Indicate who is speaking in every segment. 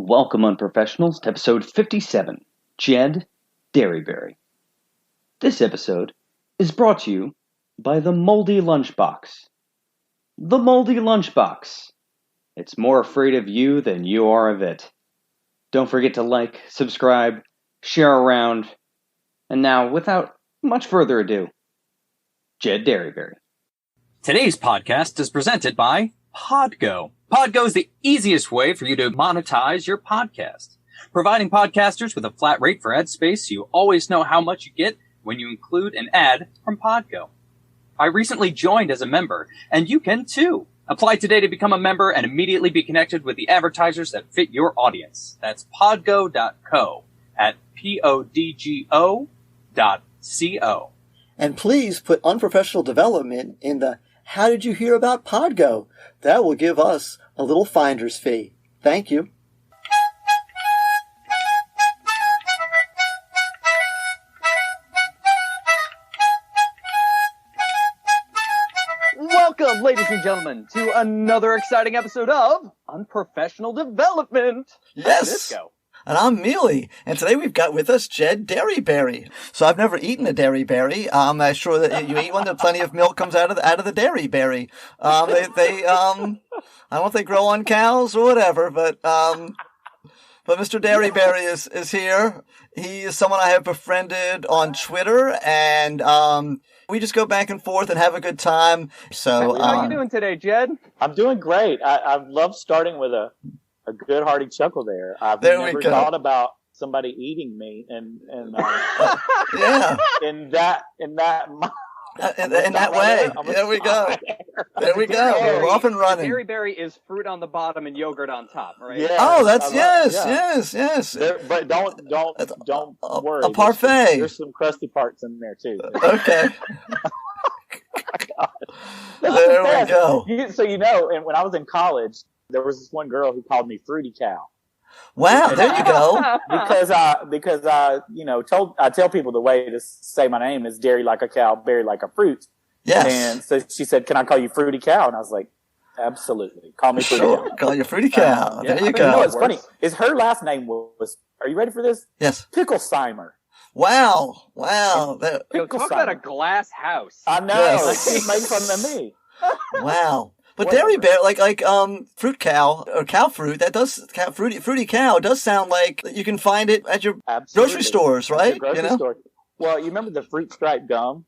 Speaker 1: Welcome, unprofessionals, to episode 57, Jed Dearybury. This episode is brought to you by the Moldy Lunchbox. The Moldy Lunchbox. It's more afraid of you than you are of it. Don't forget to like, subscribe, share around. And now, without much further ado, Jed Dearybury.
Speaker 2: Today's podcast is presented by Podgo. Podgo is the easiest way for you to monetize your podcast, providing podcasters with a flat rate for ad space so you always know how much you get when you include an ad from Podgo. I recently joined as a member, and you can too. Apply today to become a member and immediately be connected with the advertisers that fit your audience. That's podgo.co at podgo.co.
Speaker 3: And please put unprofessional development in the "How did you hear about Podgo?" That will give us a little finder's fee. Thank you.
Speaker 1: Welcome, ladies and gentlemen, to another exciting episode of Unprofessional Development.
Speaker 3: Yes. And I'm Mealey, and today we've got with us Jed Dearybury. So I've never eaten a dairyberry. I'm sure that you eat one, that plenty of milk comes out of the dairyberry. I don't know if they grow on cows or whatever, but Mr. Dearybury is here. He is someone I have befriended on Twitter, and we just go back and forth and have a good time. So
Speaker 1: how are you doing today, Jed?
Speaker 4: I'm doing great. I love starting with a good hearty chuckle there. I've never thought about somebody eating me, and
Speaker 3: yeah,
Speaker 4: in that
Speaker 3: way. There we go. There we go. We're off and running.
Speaker 1: Dairyberry is fruit on the bottom and yogurt on top, right?
Speaker 4: Yeah,
Speaker 3: oh, that's yes.
Speaker 4: But don't worry.
Speaker 3: A parfait.
Speaker 4: There's some crusty parts in there too.
Speaker 3: Okay. There we go.
Speaker 4: So and when I was in college, there was this one girl who called me Fruity Cow.
Speaker 3: Wow, there you go.
Speaker 4: Because I tell people the way to say my name is dairy like a cow, berry like a fruit.
Speaker 3: Yes.
Speaker 4: And so she said, "Can I call you Fruity Cow?" And I was like, "Absolutely, call me Fruity Cow."
Speaker 3: Call you Fruity Cow. There you go.
Speaker 4: You know what's funny is her last name was. Are you ready for this?
Speaker 3: Yes.
Speaker 4: Picklesimer.
Speaker 3: Wow.
Speaker 1: Talk about a glass house.
Speaker 4: I know.
Speaker 3: Yes.
Speaker 4: She makes fun of me.
Speaker 3: Wow. But dairyberry, like fruit cow or cow fruit, fruity cow does sound like you can find it at your grocery stores, right?
Speaker 4: Store. Well, you remember the fruit stripe gum?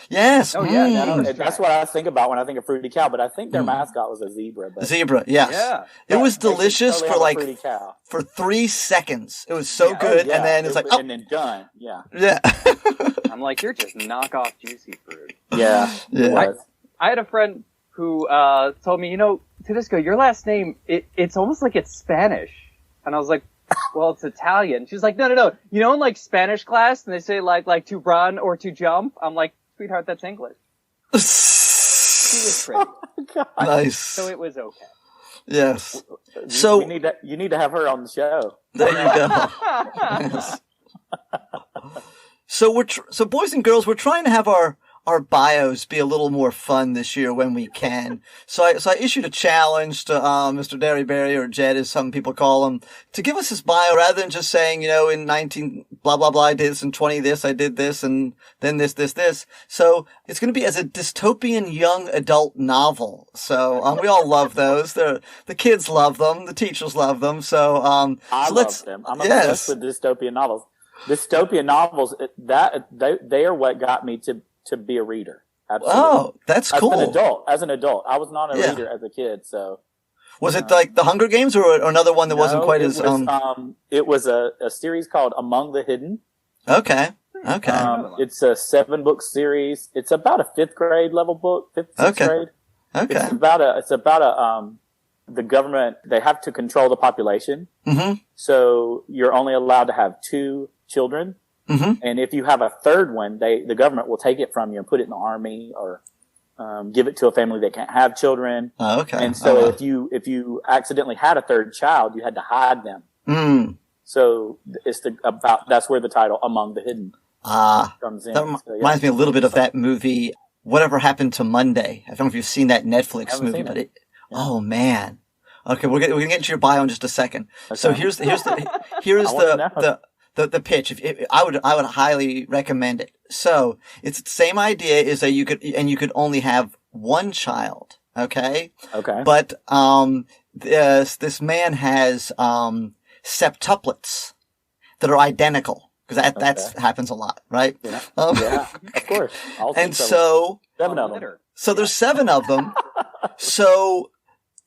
Speaker 3: Yes.
Speaker 1: Oh yeah,
Speaker 4: that's what I think about when I think of Fruity Cow. But I think their mascot was a zebra. But
Speaker 3: zebra, yes. Yeah. It was delicious for 3 seconds. It was so good, and then it's
Speaker 4: and then done. Yeah.
Speaker 3: Yeah.
Speaker 1: I'm like, you're just knockoff juicy fruit.
Speaker 4: Yeah.
Speaker 1: I had a friend who told me, Tudisco, your last name, it's almost like it's Spanish. And I was like, well, it's Italian. She's like, no. You know, in like Spanish class, and they say like to run or to jump. I'm like, sweetheart, that's English. She was pretty.
Speaker 4: Oh my God.
Speaker 3: Nice.
Speaker 1: So it was okay.
Speaker 3: Yes.
Speaker 4: You need to have her on the show.
Speaker 3: There you go. Yes. So boys and girls, we're trying to have our bios be a little more fun this year when we can. So I issued a challenge to Mr. Dearybury, or Jed as some people call him, to give us his bio rather than just saying, in 19 blah blah blah I did this, and 20 this I did this, and then this. So it's going to be as a dystopian young adult novel. So we all love those. The kids love them, the teachers love them. So
Speaker 4: I love them. I'm obsessed with dystopian novels. Dystopian novels, they are what got me to be a reader. Absolutely.
Speaker 3: Oh, that's cool.
Speaker 4: As an adult. I was not a reader as a kid, so.
Speaker 3: Was it like the Hunger Games or another one that wasn't quite as...
Speaker 4: It was a series called Among the Hidden.
Speaker 3: Okay.
Speaker 4: It's a 7-book series. It's about a 5th grade level book, 6th grade.
Speaker 3: Okay.
Speaker 4: It's about the government, they have to control the population.
Speaker 3: Mm-hmm.
Speaker 4: So you're only allowed to have 2 children.
Speaker 3: Mm-hmm.
Speaker 4: And if you have a third one, the government will take it from you and put it in the army or give it to a family that can't have children.
Speaker 3: Oh, okay.
Speaker 4: And so if you accidentally had a third child, you had to hide them.
Speaker 3: Mm.
Speaker 4: So that's where the title Among the Hidden comes in.
Speaker 3: That reminds me a little bit of that movie, Whatever Happened to Monday. I don't know if you've seen that Netflix movie, but oh man. Okay, we're gonna get into your bio in just a second. Okay. So here's the pitch. If I would highly recommend it. So it's the same idea, is that you could only have one child. Okay.
Speaker 4: Okay.
Speaker 3: But this man has septuplets that are identical, because that happens a lot, right?
Speaker 4: Yeah. Yeah, of course.
Speaker 3: And so
Speaker 4: 7 of them.
Speaker 3: So there's 7 of them. So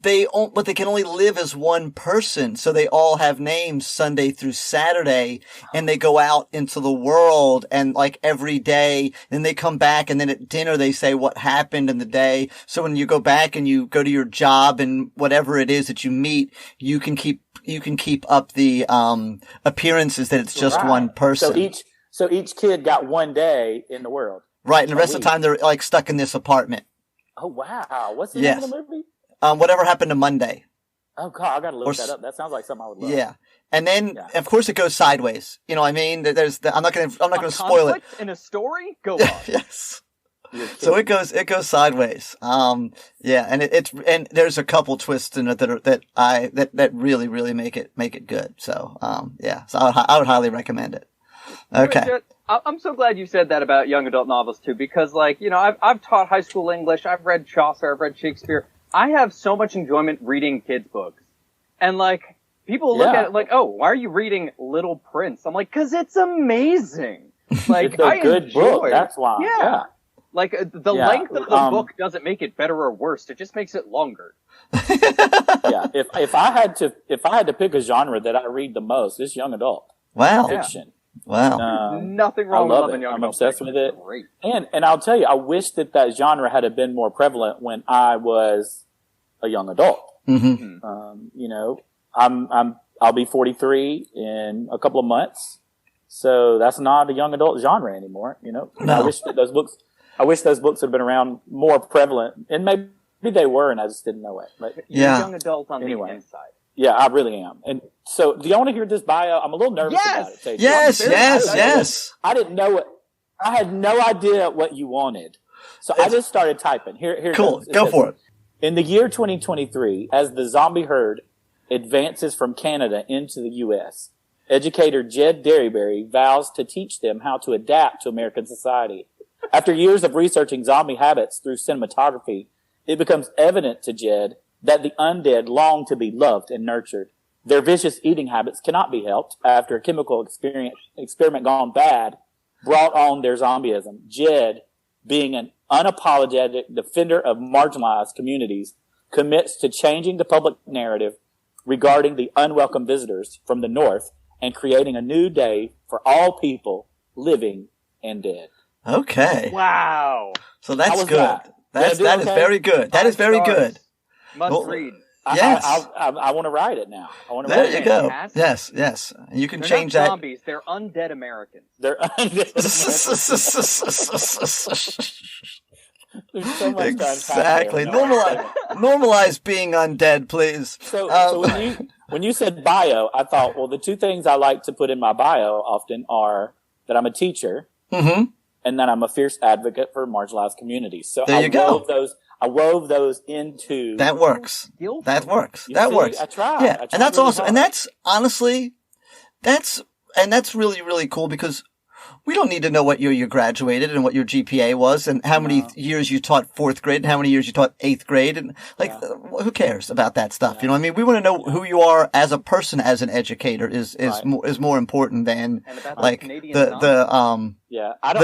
Speaker 3: but they can only live as one person. So they all have names Sunday through Saturday, and they go out into the world and like every day, and they come back, and then at dinner they say what happened in the day. So when you go back and you go to your job and whatever it is that you meet, you can keep up the appearances that it's just one person.
Speaker 4: So each kid got one day in the world.
Speaker 3: Right, and the rest of the time they're like stuck in this apartment.
Speaker 4: Oh wow! What's the name of the movie?
Speaker 3: Whatever Happened to Monday.
Speaker 4: Oh God, I gotta look that up. That sounds like something I would love.
Speaker 3: Yeah, and then of course it goes sideways. You know what I mean? I'm not gonna spoil it.
Speaker 1: In a story, go on.
Speaker 3: Yes. So it goes sideways. Yeah, and and there's a couple twists in it that really make it good. So so I would highly recommend it. Okay.
Speaker 5: I'm so glad you said that about young adult novels too, because I've taught high school English. I've read Chaucer. I've read Shakespeare. I have so much enjoyment reading kids' books. And people look at it like, oh, why are you reading Little Prince? I'm like, 'cause it's amazing.
Speaker 4: It's a good book. That's why.
Speaker 5: Yeah. The length of the book doesn't make it better or worse. It just makes it longer.
Speaker 4: Yeah. If I had to pick a genre that I read the most, it's young adult.
Speaker 3: Wow.
Speaker 4: Fiction.
Speaker 3: Wow.
Speaker 5: Nothing wrong with loving young adult.
Speaker 4: I'm obsessed with it. Great. And I'll tell you, I wish that genre had been more prevalent when I was a young adult.
Speaker 3: Mm-hmm.
Speaker 4: I'll be 43 in a couple of months, so that's not a young adult genre anymore. No. I wish that those books had been around more prevalent, and maybe they were, and I just didn't know it. But
Speaker 5: you're a young adult on the inside.
Speaker 4: Yeah, I really am. And so, do y'all want to hear this bio? I'm a little nervous about it.
Speaker 3: Yes.
Speaker 4: I didn't know it. I had no idea what you wanted, so I just started typing. Here.
Speaker 3: Cool. Go for it.
Speaker 4: In the year 2023, as the zombie herd advances from Canada into the U.S., educator Jed Dearybury vows to teach them how to adapt to American society. After years of researching zombie habits through cinematography, it becomes evident to Jed that the undead long to be loved and nurtured. Their vicious eating habits cannot be helped after a chemical experiment gone bad brought on their zombieism. Jed, being an unapologetic defender of marginalized communities, commits to changing the public narrative regarding the unwelcome visitors from the north and creating a new day for all people, living and dead.
Speaker 3: Okay.
Speaker 5: Wow.
Speaker 3: So that's good. That is very good. That is very good.
Speaker 5: Must read.
Speaker 3: Yes.
Speaker 4: I want to write it now.
Speaker 3: There you go. Yes. You can change that.
Speaker 5: They're not zombies. They're undead Americans.
Speaker 4: They're undead Americans. There's so much
Speaker 3: exactly. Normalize being undead, please.
Speaker 4: So when you said bio, I thought, well, the two things I like to put in my bio often are that I'm a teacher, and that I'm a fierce advocate for marginalized communities. So I wove those into
Speaker 3: that works. That works.
Speaker 4: I tried.
Speaker 3: Yeah, and that's awesome. And that's honestly, that's really, really cool, because we don't need to know what year you graduated and what your GPA was and how many years you taught 4th grade and how many years you taught 8th grade. And who cares about that stuff? You know what I mean? We want to know who you are as a person, as an educator is more important than the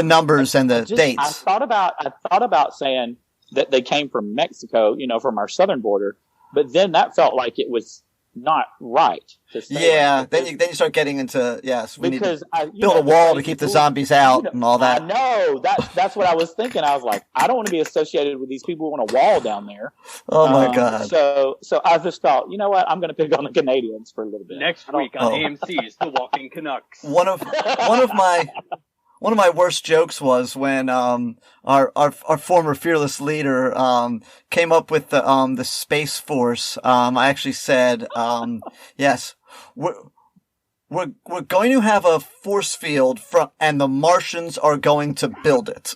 Speaker 3: numbers and the dates.
Speaker 4: I thought about saying that they came from Mexico, from our southern border, but then that felt like it was not right to say.
Speaker 3: Yeah, then you start getting into we need to build a wall to keep the zombies out and all that.
Speaker 4: I know that's what I was thinking. I was like, I don't want to be associated with these people who want a wall down there.
Speaker 3: Oh my God!
Speaker 4: So I just thought, you know what? I'm going to pick on the Canadians for a little bit.
Speaker 5: Next week on AMC's The Walking Canucks.
Speaker 3: One of my worst jokes was when our former fearless leader came up with the Space Force. I actually said, yes, we're going to have a force field and the Martians are going to build it.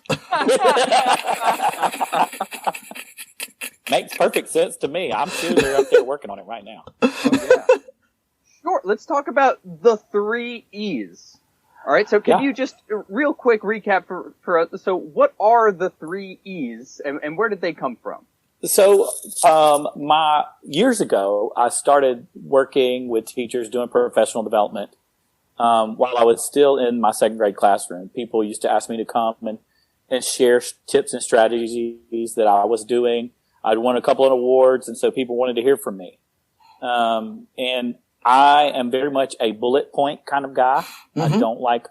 Speaker 4: Makes perfect sense to me. I'm sure they're up there working on it right now.
Speaker 5: Oh, yeah. Sure. Let's talk about the 3 E's. All right. So can you just real quick recap for us? So what are the 3 E's and where did they come from?
Speaker 4: So, years ago, I started working with teachers doing professional development. While I was still in my 2nd grade classroom, people used to ask me to come and share tips and strategies that I was doing. I'd won a couple of awards, and so people wanted to hear from me. And I am very much a bullet point kind of guy. I don't like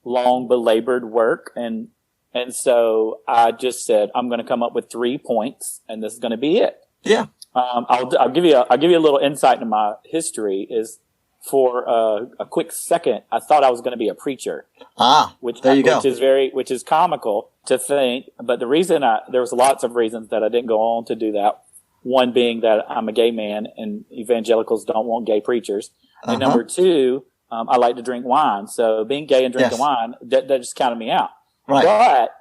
Speaker 4: long belabored work. And so I just said, I'm going to come up with 3 points and this is going to be it.
Speaker 3: Yeah.
Speaker 4: I'll give you a little insight into my history is for a quick second, I thought I was going to be a preacher. Which is comical to think. But the reason there was lots of reasons that I didn't go on to do that. One being that I'm a gay man and evangelicals don't want gay preachers. And number 2, I like to drink wine. So being gay and drinking wine, that just counted me out. Right. But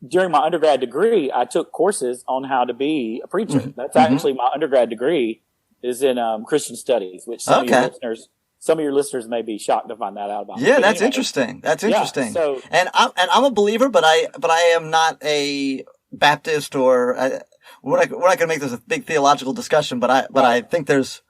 Speaker 4: during my undergrad degree, I took courses on how to be a preacher. That's actually my undergrad degree is in Christian studies, which some of your listeners may be shocked to find that out about.
Speaker 3: Yeah, that's interesting. That's interesting. So, and I'm a believer, but I am not a Baptist or we're not going to make this a big theological discussion, but I think there's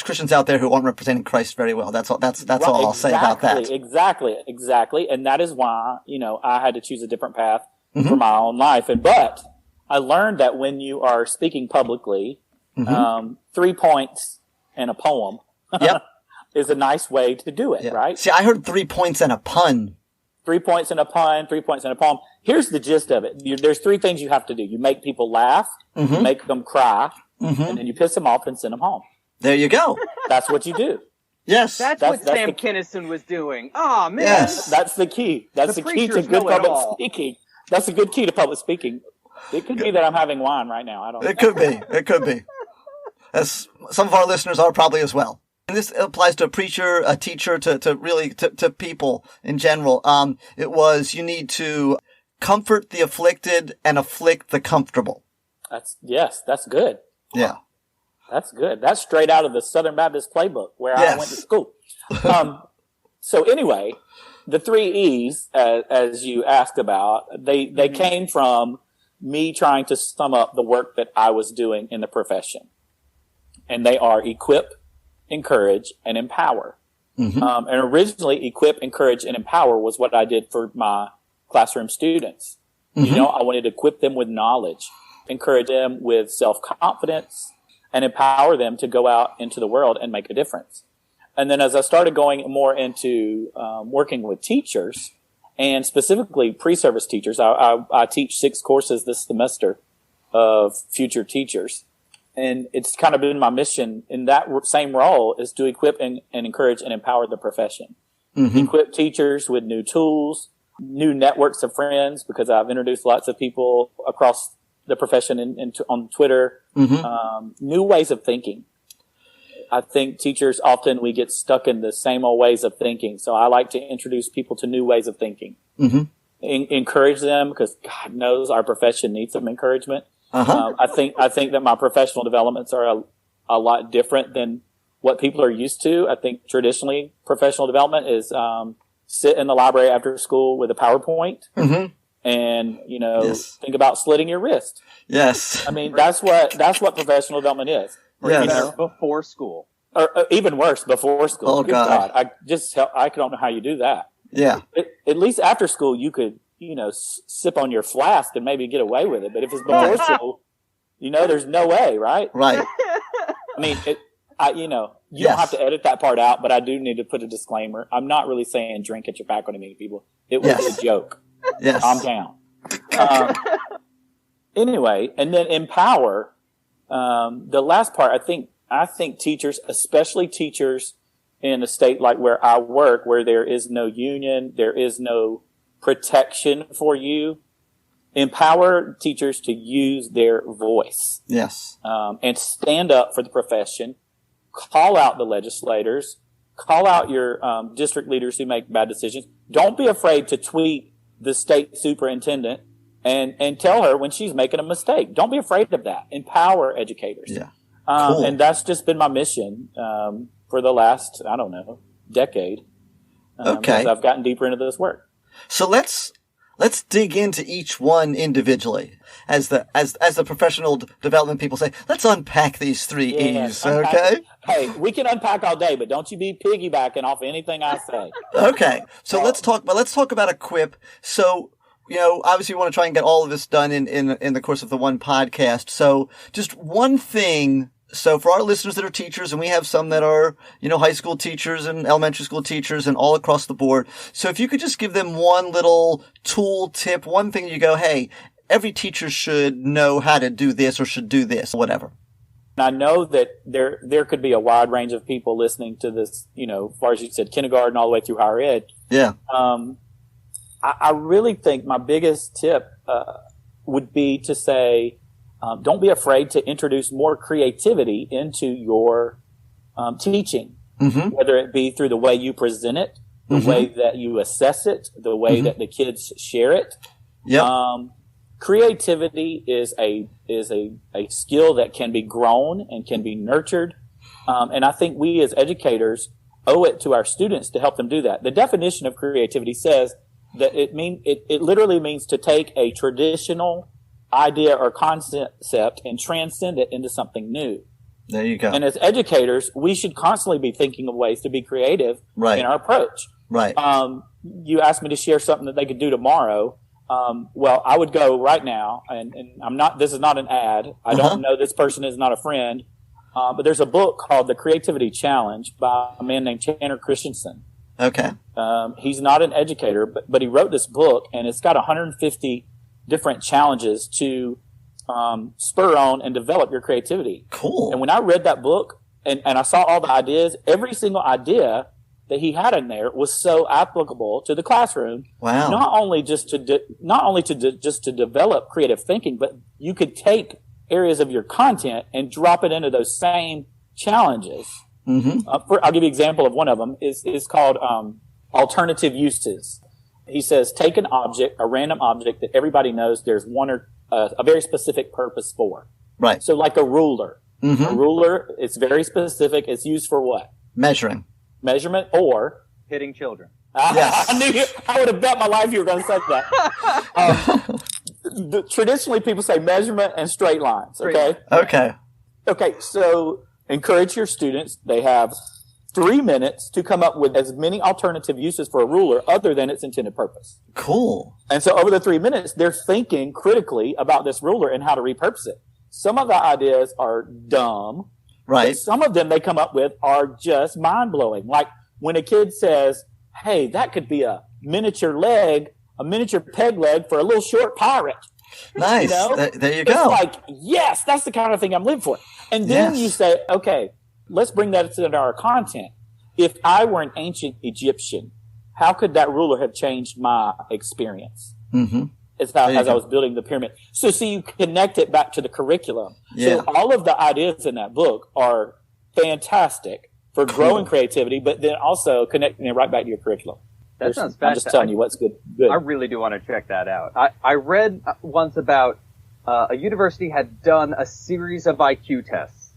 Speaker 3: Christians out there who aren't representing Christ very well. That's all I'll say about that.
Speaker 4: Exactly. And that is why, I had to choose a different path for my own life. But I learned that when you are speaking publicly, 3 points and a poem is a nice way to do it, right?
Speaker 3: See, I heard 3 points and a pun.
Speaker 4: 3 points and a pun, 3 points and a poem. Here's the gist of it. There's 3 things you have to do. You make people laugh, you make them cry, and then you piss them off and send them home.
Speaker 3: There you go.
Speaker 4: That's what you do.
Speaker 3: Yes.
Speaker 5: That's what Sam Kinison was doing. Oh, man.
Speaker 3: Yes.
Speaker 4: That's the key. That's the key to good public speaking. That's a good key to public speaking. It could be that I'm having wine right now. I don't know.
Speaker 3: It could be. As some of our listeners are probably as well. And this applies to a preacher, a teacher, to people in general. It was, you need to comfort the afflicted and afflict the comfortable.
Speaker 4: That's good.
Speaker 3: Yeah.
Speaker 4: That's good. That's straight out of the Southern Baptist playbook where I went to school. So anyway, the 3 E's, as you asked about, they came from me trying to sum up the work that I was doing in the profession. And they are equip, encourage, and empower. And originally, equip, encourage, and empower was what I did for my classroom students. I wanted to equip them with knowledge, encourage them with self-confidence, and empower them to go out into the world and make a difference. And then as I started going more into working with teachers, and specifically pre-service teachers, I teach 6 courses this semester of future teachers. And it's kind of been my mission in that same role is to equip and encourage and empower the profession. Equip teachers with new tools, new networks of friends, because I've introduced lots of people across the profession on Twitter, new ways of thinking. I think teachers often we get stuck in the same old ways of thinking. So I like to introduce people to new ways of thinking. Encourage them because God knows our profession needs some encouragement. I think that my professional developments are a lot different than what people are used to. I think traditionally professional development is sit in the library after school with a PowerPoint and think about slitting your wrist.
Speaker 3: Yes.
Speaker 4: I mean that's what professional development is.
Speaker 5: Or before school.
Speaker 4: Or even worse, before school.
Speaker 3: Oh God.
Speaker 4: I don't know how you do that.
Speaker 3: Yeah.
Speaker 4: At least after school you could sip on your flask and maybe get away with it. But if it's before school, there's no way, right?
Speaker 3: Right.
Speaker 4: I mean, you don't have to edit that part out, but I do need to put a disclaimer. I'm not really saying drink at your faculty meeting, people. It was a joke.
Speaker 3: Yes.
Speaker 4: Calm down. Anyway, and then empower. The last part, I think teachers, especially teachers in a state like where I work, where there is no union, there is no protection for you, empower teachers to use their voice.
Speaker 3: Yes.
Speaker 4: And stand up for the profession, call out the legislators, call out your district leaders who make bad decisions. Don't be afraid to tweet the state superintendent and tell her when she's making a mistake. Don't be afraid of that. Empower educators.
Speaker 3: Yeah. Cool.
Speaker 4: And that's just been my mission for the last, I don't know, decade.
Speaker 3: Okay.
Speaker 4: As I've gotten deeper into this work.
Speaker 3: So let's dig into each one individually. As the professional development people say, let's unpack these three E's, okay?
Speaker 4: Hey, we can unpack all day, but don't you be piggybacking off anything I say.
Speaker 3: Okay. So let's talk about equip. So, obviously we want to try and get all of this done in the course of the one podcast. So just one thing. So for our listeners that are teachers, and we have some that are, high school teachers and elementary school teachers and all across the board. So if you could just give them one little tool tip, one thing you go, hey, every teacher should know how to do this or should do this, whatever.
Speaker 4: I know that there could be a wide range of people listening to this, as far as you said, kindergarten all the way through higher ed.
Speaker 3: Yeah.
Speaker 4: I really think my biggest tip would be to say, don't be afraid to introduce more creativity into your teaching, whether it be through the way you present it, the way that you assess it, the way that the kids share it.
Speaker 3: Yep.
Speaker 4: Creativity is a skill that can be grown and can be nurtured. And I think we as educators owe it to our students to help them do that. The definition of creativity says that it literally means to take a traditional idea or concept and transcend it into something new.
Speaker 3: There you go.
Speaker 4: And as educators, we should constantly be thinking of ways to be creative in our approach.
Speaker 3: Right.
Speaker 4: You asked me to share something that they could do tomorrow. Well, I would go right now, and this is not an ad. I don't know this person is not a friend, but there's a book called The Creativity Challenge by a man named Tanner Christensen.
Speaker 3: Okay.
Speaker 4: He's not an educator, but he wrote this book, and it's got 150 different challenges to spur on and develop your creativity.
Speaker 3: Cool.
Speaker 4: And when I read that book and I saw all the ideas, every single idea that he had in there was so applicable to the classroom.
Speaker 3: Wow.
Speaker 4: Not only just to develop creative thinking, but you could take areas of your content and drop it into those same challenges. I'll give you an example of one of them. Is called alternative uses. He says, take a random object that everybody knows there's one or a very specific purpose for.
Speaker 3: Right.
Speaker 4: So like a ruler. A ruler, it's very specific. It's used for what?
Speaker 3: Measuring.
Speaker 4: Measurement or
Speaker 5: hitting children.
Speaker 3: Yes.
Speaker 4: I would have bet my life you were going to say that. Traditionally, people say measurement and straight lines. Okay. So encourage your students. They have 3 minutes to come up with as many alternative uses for a ruler other than its intended purpose.
Speaker 3: Cool.
Speaker 4: And so over the 3 minutes, they're thinking critically about this ruler and how to repurpose it. Some of the ideas are dumb.
Speaker 3: Right.
Speaker 4: But some of them they come up with are just mind-blowing. Like when a kid says, hey, that could be a miniature peg leg for a little short pirate.
Speaker 3: Nice. There you go.
Speaker 4: It's like, yes, that's the kind of thing I'm living for. And then you say, okay, let's bring that into our content. If I were an ancient Egyptian, how could that ruler have changed my experience? As I was building the pyramid. So you connect it back to the curriculum.
Speaker 3: Yeah.
Speaker 4: So all of the ideas in that book are fantastic for growing creativity, but then also connecting it right back to your curriculum.
Speaker 5: That sounds fantastic.
Speaker 4: I'm just telling you what's good.
Speaker 5: I really do want to check that out. I read once about a university had done a series of IQ tests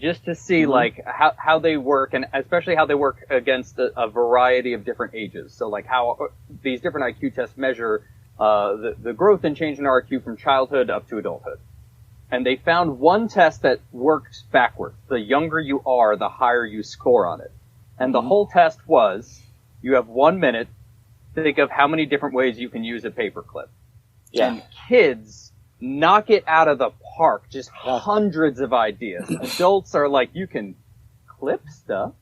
Speaker 5: just to see like how they work, and especially how they work against a variety of different ages. So like how these different IQ tests measure the growth and change in our IQ from childhood up to adulthood. And they found one test that works backwards. The younger you are, the higher you score on it. And the whole test was, you have 1 minute, think of how many different ways you can use a paperclip. Yeah. And kids knock it out of the park, just hundreds of ideas. Adults are like, you can clip stuff.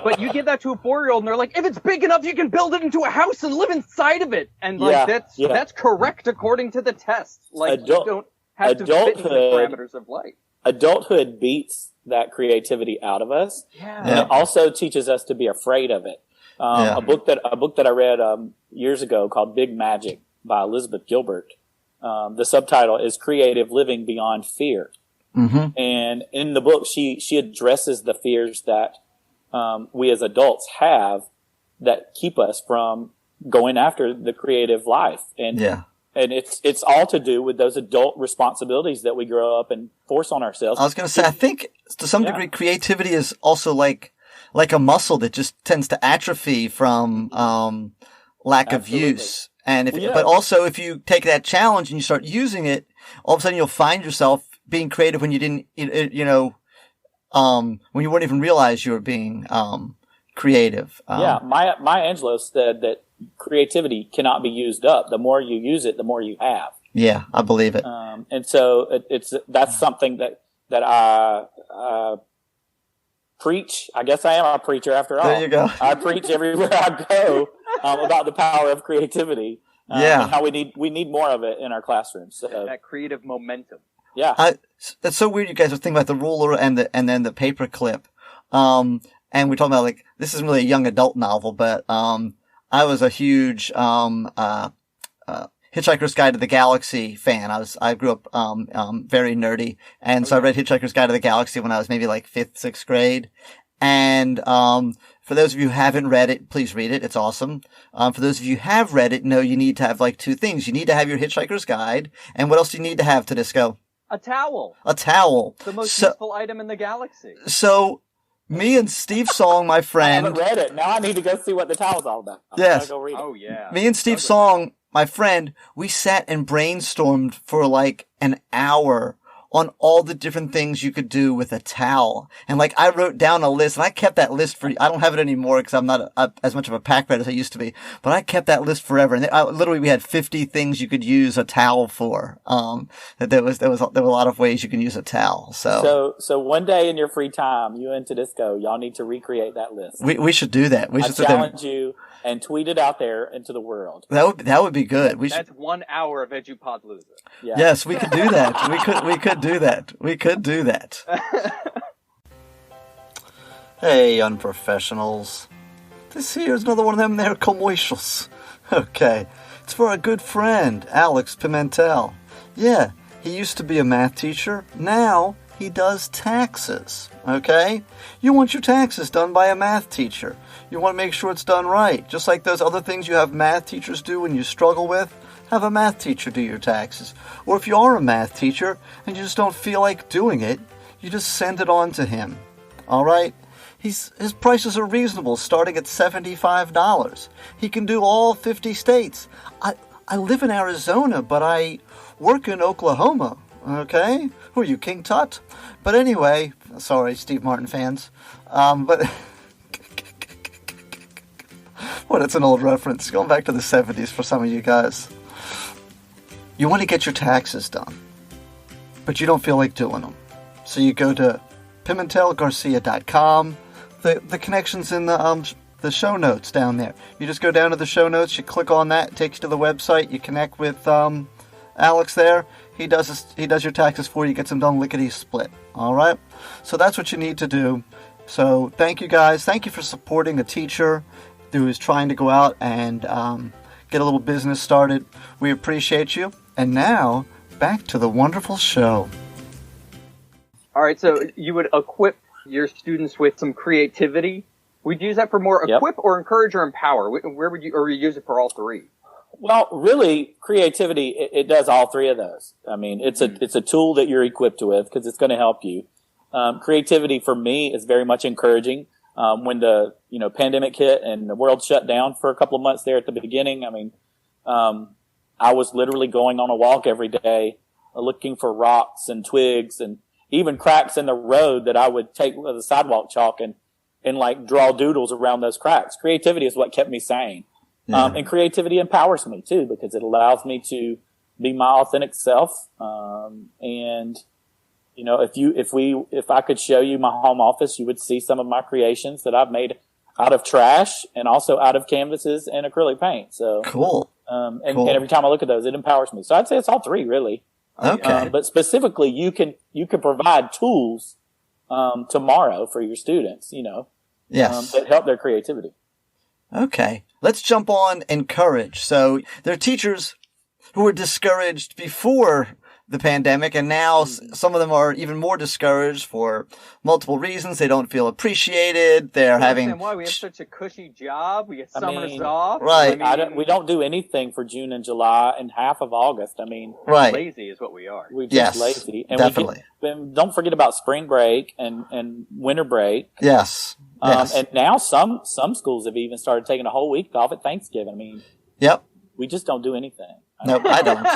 Speaker 5: But you give that to a 4-year-old and they're like, if it's big enough, you can build it into a house and live inside of it. And like that's correct according to the test. Like you don't have to fit in the parameters of life.
Speaker 4: Adulthood beats that creativity out of us. Yeah. And it also teaches us to be afraid of it. A book that I read years ago called Big Magic by Elizabeth Gilbert. The subtitle is Creative Living Beyond Fear. And in the book, she addresses the fears that we as adults have that keep us from going after the creative life. And and it's all to do with those adult responsibilities that we grow up and force on ourselves.
Speaker 3: I was going to say, I think to some degree, creativity is also like a muscle that just tends to atrophy from lack of use. And but also if you take that challenge and you start using it, all of a sudden you'll find yourself being creative when you didn't, when you wouldn't even realize you were being creative.
Speaker 4: Maya Angelou said that creativity cannot be used up. The more you use it, the more you have.
Speaker 3: Yeah, I believe it.
Speaker 4: And so that's something that I preach. I guess I am a preacher after all.
Speaker 3: There you go.
Speaker 4: I preach everywhere I go about the power of creativity. And how we need more of it in our classrooms. So,
Speaker 5: that creative momentum.
Speaker 4: Yeah.
Speaker 3: That's so weird. You guys are thinking about the ruler and then the paper clip. And we're talking about this isn't really a young adult novel, but, I was a huge, Hitchhiker's Guide to the Galaxy fan. I grew up, very nerdy. And so I read Hitchhiker's Guide to the Galaxy when I was maybe 5th, 6th grade. And, for those of you who haven't read it, please read it. It's awesome. For those of you who have read it, know you need to have 2 things. You need to have your Hitchhiker's Guide. And what else do you need to have, Tudisco?
Speaker 5: A towel.
Speaker 3: A towel.
Speaker 5: The most useful item in the galaxy.
Speaker 3: So, me and Steve Song, my friend.
Speaker 4: I haven't read it. Now I need to go see what the towel's all about.
Speaker 3: Yes.
Speaker 4: Go read it.
Speaker 5: Oh, yeah.
Speaker 3: Me and Steve Song, my friend, we sat and brainstormed for an hour on all the different things you could do with a towel. And I wrote down a list, and I kept that list I don't have it anymore because I'm not as much of a pack rat as I used to be, but I kept that list forever. And literally we had 50 things you could use a towel for. That there were a lot of ways you can use a towel. So
Speaker 4: one day in your free time, you and Tudisco, y'all need to recreate that list.
Speaker 3: We should do that.
Speaker 4: I challenge you and tweet it out there into the world.
Speaker 3: That would be good.
Speaker 5: That's 1 hour of EduPodlooza.
Speaker 4: Yeah.
Speaker 3: Yes, we could do that. We could do that. We could do that. Hey, unprofessionals. This here's another one of them there commercials. Okay. It's for a good friend, Alex Pimentel. Yeah, he used to be a math teacher. Now he does taxes. Okay? You want your taxes done by a math teacher. You want to make sure it's done right. Just like those other things you have math teachers do when you struggle with. Have a math teacher do your taxes. Or if you are a math teacher and you just don't feel like doing it, you just send it on to him. Alright? His prices are reasonable, starting at $75. He can do all 50 states. I live in Arizona, but I work in Oklahoma. Okay? Who are you, King Tut? But anyway, sorry, Steve Martin fans. But well, it's an old reference. Going back to the 70s for some of you guys. You want to get your taxes done, but you don't feel like doing them. So you go to PimentelGarcia.com. The connection's in the show notes down there. You just go down to the show notes, you click on that, it takes you to the website, you connect with Alex there. He does your taxes for you, gets them done lickety-split. Alright? So that's what you need to do. So thank you guys. Thank you for supporting a teacher who is trying to go out and get a little business started. We appreciate you. And now, back to the wonderful show.
Speaker 5: All right, so you would equip your students with some creativity. Would you use that for more equip or encourage or empower? Where would you, or you use it for all 3?
Speaker 4: Well, really, creativity, it does all 3 of those. I mean, it's a tool that you're equipped with because it's going to help you. Creativity for me is very much encouraging. When the pandemic hit and the world shut down for a couple of months there at the beginning, I mean, I was literally going on a walk every day, looking for rocks and twigs and even cracks in the road that I would take with the sidewalk chalk and draw doodles around those cracks. Creativity is what kept me sane. Yeah. And creativity empowers me too, because it allows me to be my authentic self. And if I could show you my home office, you would see some of my creations that I've made out of trash and also out of canvases and acrylic paint. So
Speaker 3: cool.
Speaker 4: And every time I look at those, it empowers me. So I'd say it's all 3 really.
Speaker 3: Okay.
Speaker 4: But specifically, you can provide tools, tomorrow for your students,
Speaker 3: yes.
Speaker 4: That help their creativity.
Speaker 3: Okay. Let's jump on encourage. So there are teachers who were discouraged before the pandemic, and now some of them are even more discouraged for multiple reasons. They don't feel appreciated. They're having
Speaker 5: why we have such a cushy job. We get summers off.
Speaker 3: Right.
Speaker 4: We don't do anything for June and July and half of August. I mean,
Speaker 3: right.
Speaker 5: Lazy is what we are.
Speaker 4: We're just lazy. And
Speaker 3: definitely.
Speaker 4: Don't forget about spring break and winter break.
Speaker 3: Yes.
Speaker 4: And now some schools have even started taking a whole week off at Thanksgiving. I mean,
Speaker 3: yep.
Speaker 4: We just don't do anything.
Speaker 3: No, I don't.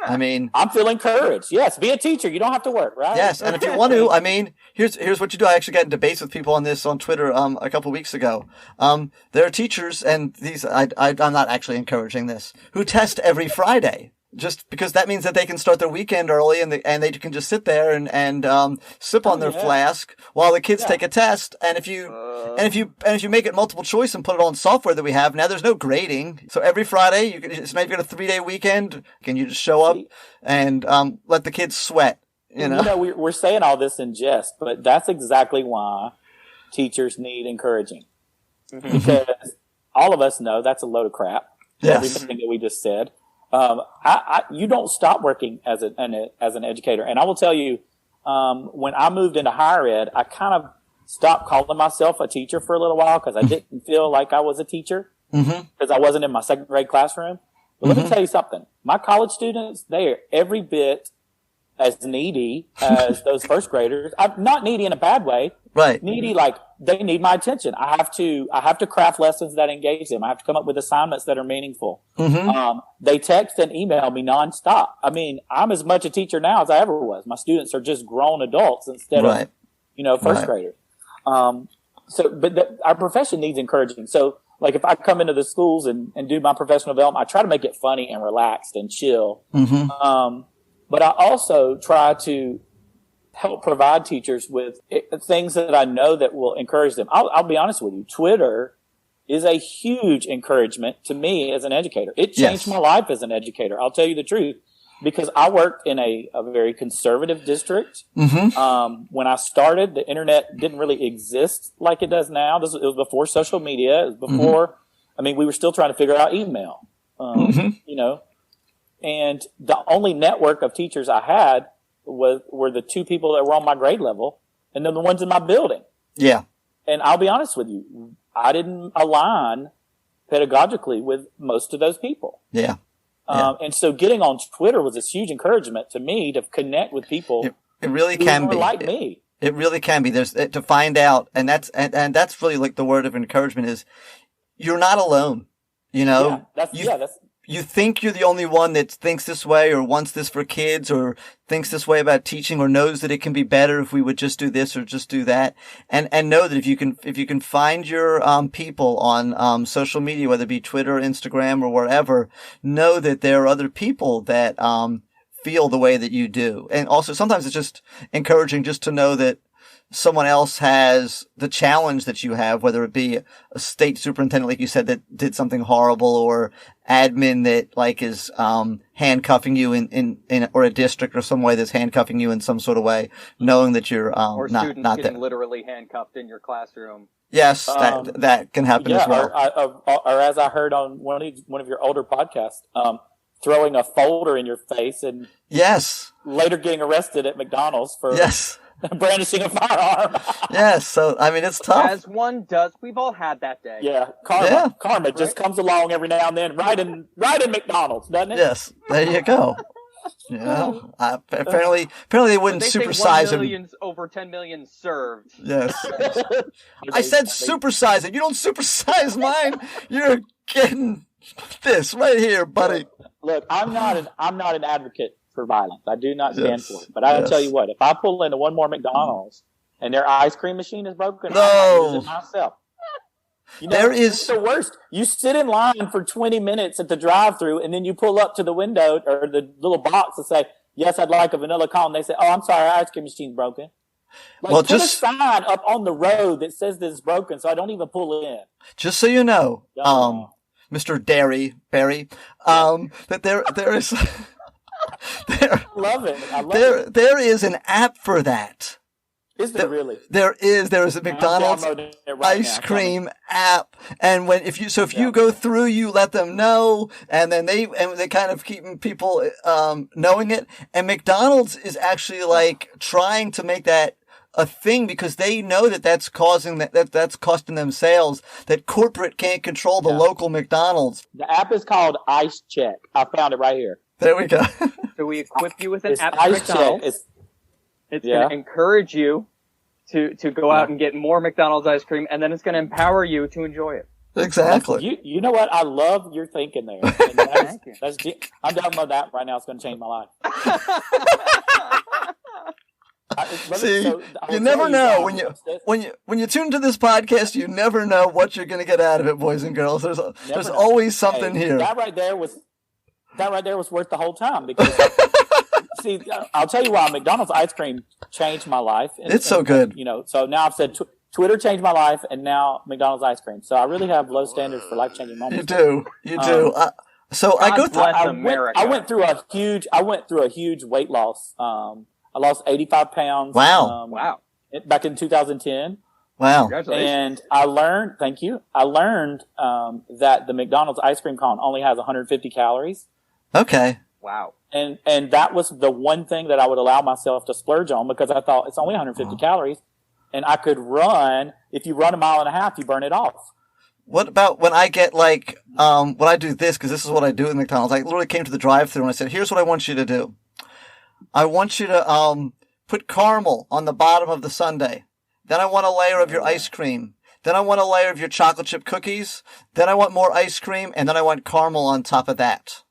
Speaker 3: I mean,
Speaker 4: I'm feeling encouraged. Yes, be a teacher. You don't have to work, right?
Speaker 3: Yes, and if you want to, I mean, here's what you do. I actually got in debates with people on this on Twitter a couple of weeks ago. There are teachers, and these I'm not actually encouraging this, who test every Friday. Just because that means that they can start their weekend early and they can just sit there and sip on their flask while the kids take a test. And if you make it multiple choice and put it on software that we have now, there's no grading. So every Friday it's maybe got a 3-day weekend. Can you just show up and let the kids sweat? You know,
Speaker 4: we're saying all this in jest, but that's exactly why teachers need encouraging, because all of us know that's a load of crap.
Speaker 3: Yes.
Speaker 4: Everything that we just said. You don't stop working as an educator. And I will tell you, when I moved into higher ed, I kind of stopped calling myself a teacher for a little while because I didn't feel like I was a teacher because I wasn't in my second grade classroom. But let me tell you something. My college students, they are every bit as needy as those first graders. I'm not needy in a bad way.
Speaker 3: Right.
Speaker 4: Needy, like they need my attention. I have to craft lessons that engage them. I have to come up with assignments that are meaningful. They text and email me nonstop. I mean, I'm as much a teacher now as I ever was. My students are just grown adults instead of, first graders. But our profession needs encouraging. So like if I come into the schools and do my professional development, I try to make it funny and relaxed and chill. But I also try to help provide teachers with things that I know that will encourage them. I'll be honest with you. Twitter is a huge encouragement to me as an educator. It changed my life as an educator. I'll tell you the truth, because I worked in a very conservative district. When I started, the internet didn't really exist like it does now. It was before social media. It was before, we were still trying to figure out email, and the only network of teachers I had were the two people that were on my grade level and then the ones in my building. Yeah. And I'll be honest with you, I didn't align pedagogically with most of those people. Yeah. And so getting on Twitter was this huge encouragement to me to connect with people.
Speaker 3: It really can be
Speaker 4: like me.
Speaker 3: It really can be. There's to find out, and that's really like the word of encouragement is you're not alone. You know, you think you're the only one that thinks this way or wants this for kids or thinks this way about teaching or knows that it can be better if we would just do this or just do that. And know that if you can find your, people on, social media, whether it be Twitter, Instagram or wherever, know that there are other people that, feel the way that you do. And also sometimes it's just encouraging just to know that someone else has the challenge that you have, whether it be a state superintendent, like you said, that did something horrible, or admin that like is handcuffing you in or a district or some way that's handcuffing you in some sort of way, knowing that you're
Speaker 5: or students
Speaker 3: not
Speaker 5: getting
Speaker 3: there.
Speaker 5: Literally handcuffed in your classroom.
Speaker 3: Yes, that can happen as well.
Speaker 4: Or as I heard on one of your older podcasts, throwing a folder in your face and later getting arrested at McDonald's for brandishing a firearm.
Speaker 3: Yes, so I mean it's tough.
Speaker 5: As one does. We've all had that day.
Speaker 4: Yeah, karma just comes along every now and then, right in McDonald's, doesn't it?
Speaker 3: Yes, there you go. Apparently they wouldn't supersize him.
Speaker 5: Over 10 million served.
Speaker 3: Yes. I said supersize it. You don't supersize mine. You're getting this right here, buddy.
Speaker 4: Look, I'm not an advocate for violence. I do not stand for it. But I'll tell you what, if I pull into one more McDonald's and their ice cream machine is broken, I'm use it myself. It's the worst. You sit in line for 20 minutes at the drive-thru, and then you pull up to the window or the little box and say, "Yes, I'd like a vanilla cone." They say, "Oh, I'm sorry, our ice cream machine's broken." Put a sign up on the road that says that it's broken, so I don't even pull in.
Speaker 3: Just so you know, Mr. Dearybury, that there is.
Speaker 4: Love it. I love it.
Speaker 3: There is an app for that.
Speaker 4: Is there really?
Speaker 3: There is a McDonald's ice cream app, and if you go through, you let them know, and then they kind of keep people knowing it. And McDonald's is actually like trying to make that a thing because they know that's costing that's costing them sales. That corporate can't control the local McDonald's.
Speaker 4: The app is called Ice Check. I found it right here.
Speaker 3: There we go.
Speaker 5: So we equip you with an app.
Speaker 4: Ice Check.
Speaker 5: It's going to encourage you to go out and get more McDonald's ice cream, and then it's going to empower you to enjoy it.
Speaker 3: Exactly.
Speaker 4: You know what? I love your thinking there. And
Speaker 5: Thank you.
Speaker 4: I'm downloading that right now. It's going to change my life.
Speaker 3: You never know when you tune to this podcast. You never know what you're going to get out of it, boys and girls. There's always something here.
Speaker 4: That right there was worth the whole time because. See, I'll tell you why McDonald's ice cream changed my life.
Speaker 3: It's so good.
Speaker 4: So now I've said Twitter changed my life, and now McDonald's ice cream. So I really have low standards for life-changing moments.
Speaker 3: You do. So I go through.
Speaker 4: I went through a huge weight loss. I lost 85 pounds.
Speaker 3: Wow.
Speaker 5: Wow.
Speaker 4: Back in 2010.
Speaker 3: Wow.
Speaker 5: Congratulations.
Speaker 4: And I learned. Thank you. I learned that the McDonald's ice cream cone only has 150 calories.
Speaker 3: Okay.
Speaker 5: Wow.
Speaker 4: And that was the one thing that I would allow myself to splurge on because I thought it's only 150 calories and I could run. If you run a mile and a half, you burn it off.
Speaker 3: What about when I get when I do this, because this is what I do at McDonald's. I literally came to the drive-thru and I said, here's what I want you to do. I want you to put caramel on the bottom of the sundae. Then I want a layer of your ice cream. Then I want a layer of your chocolate chip cookies. Then I want more ice cream. And then I want caramel on top of that.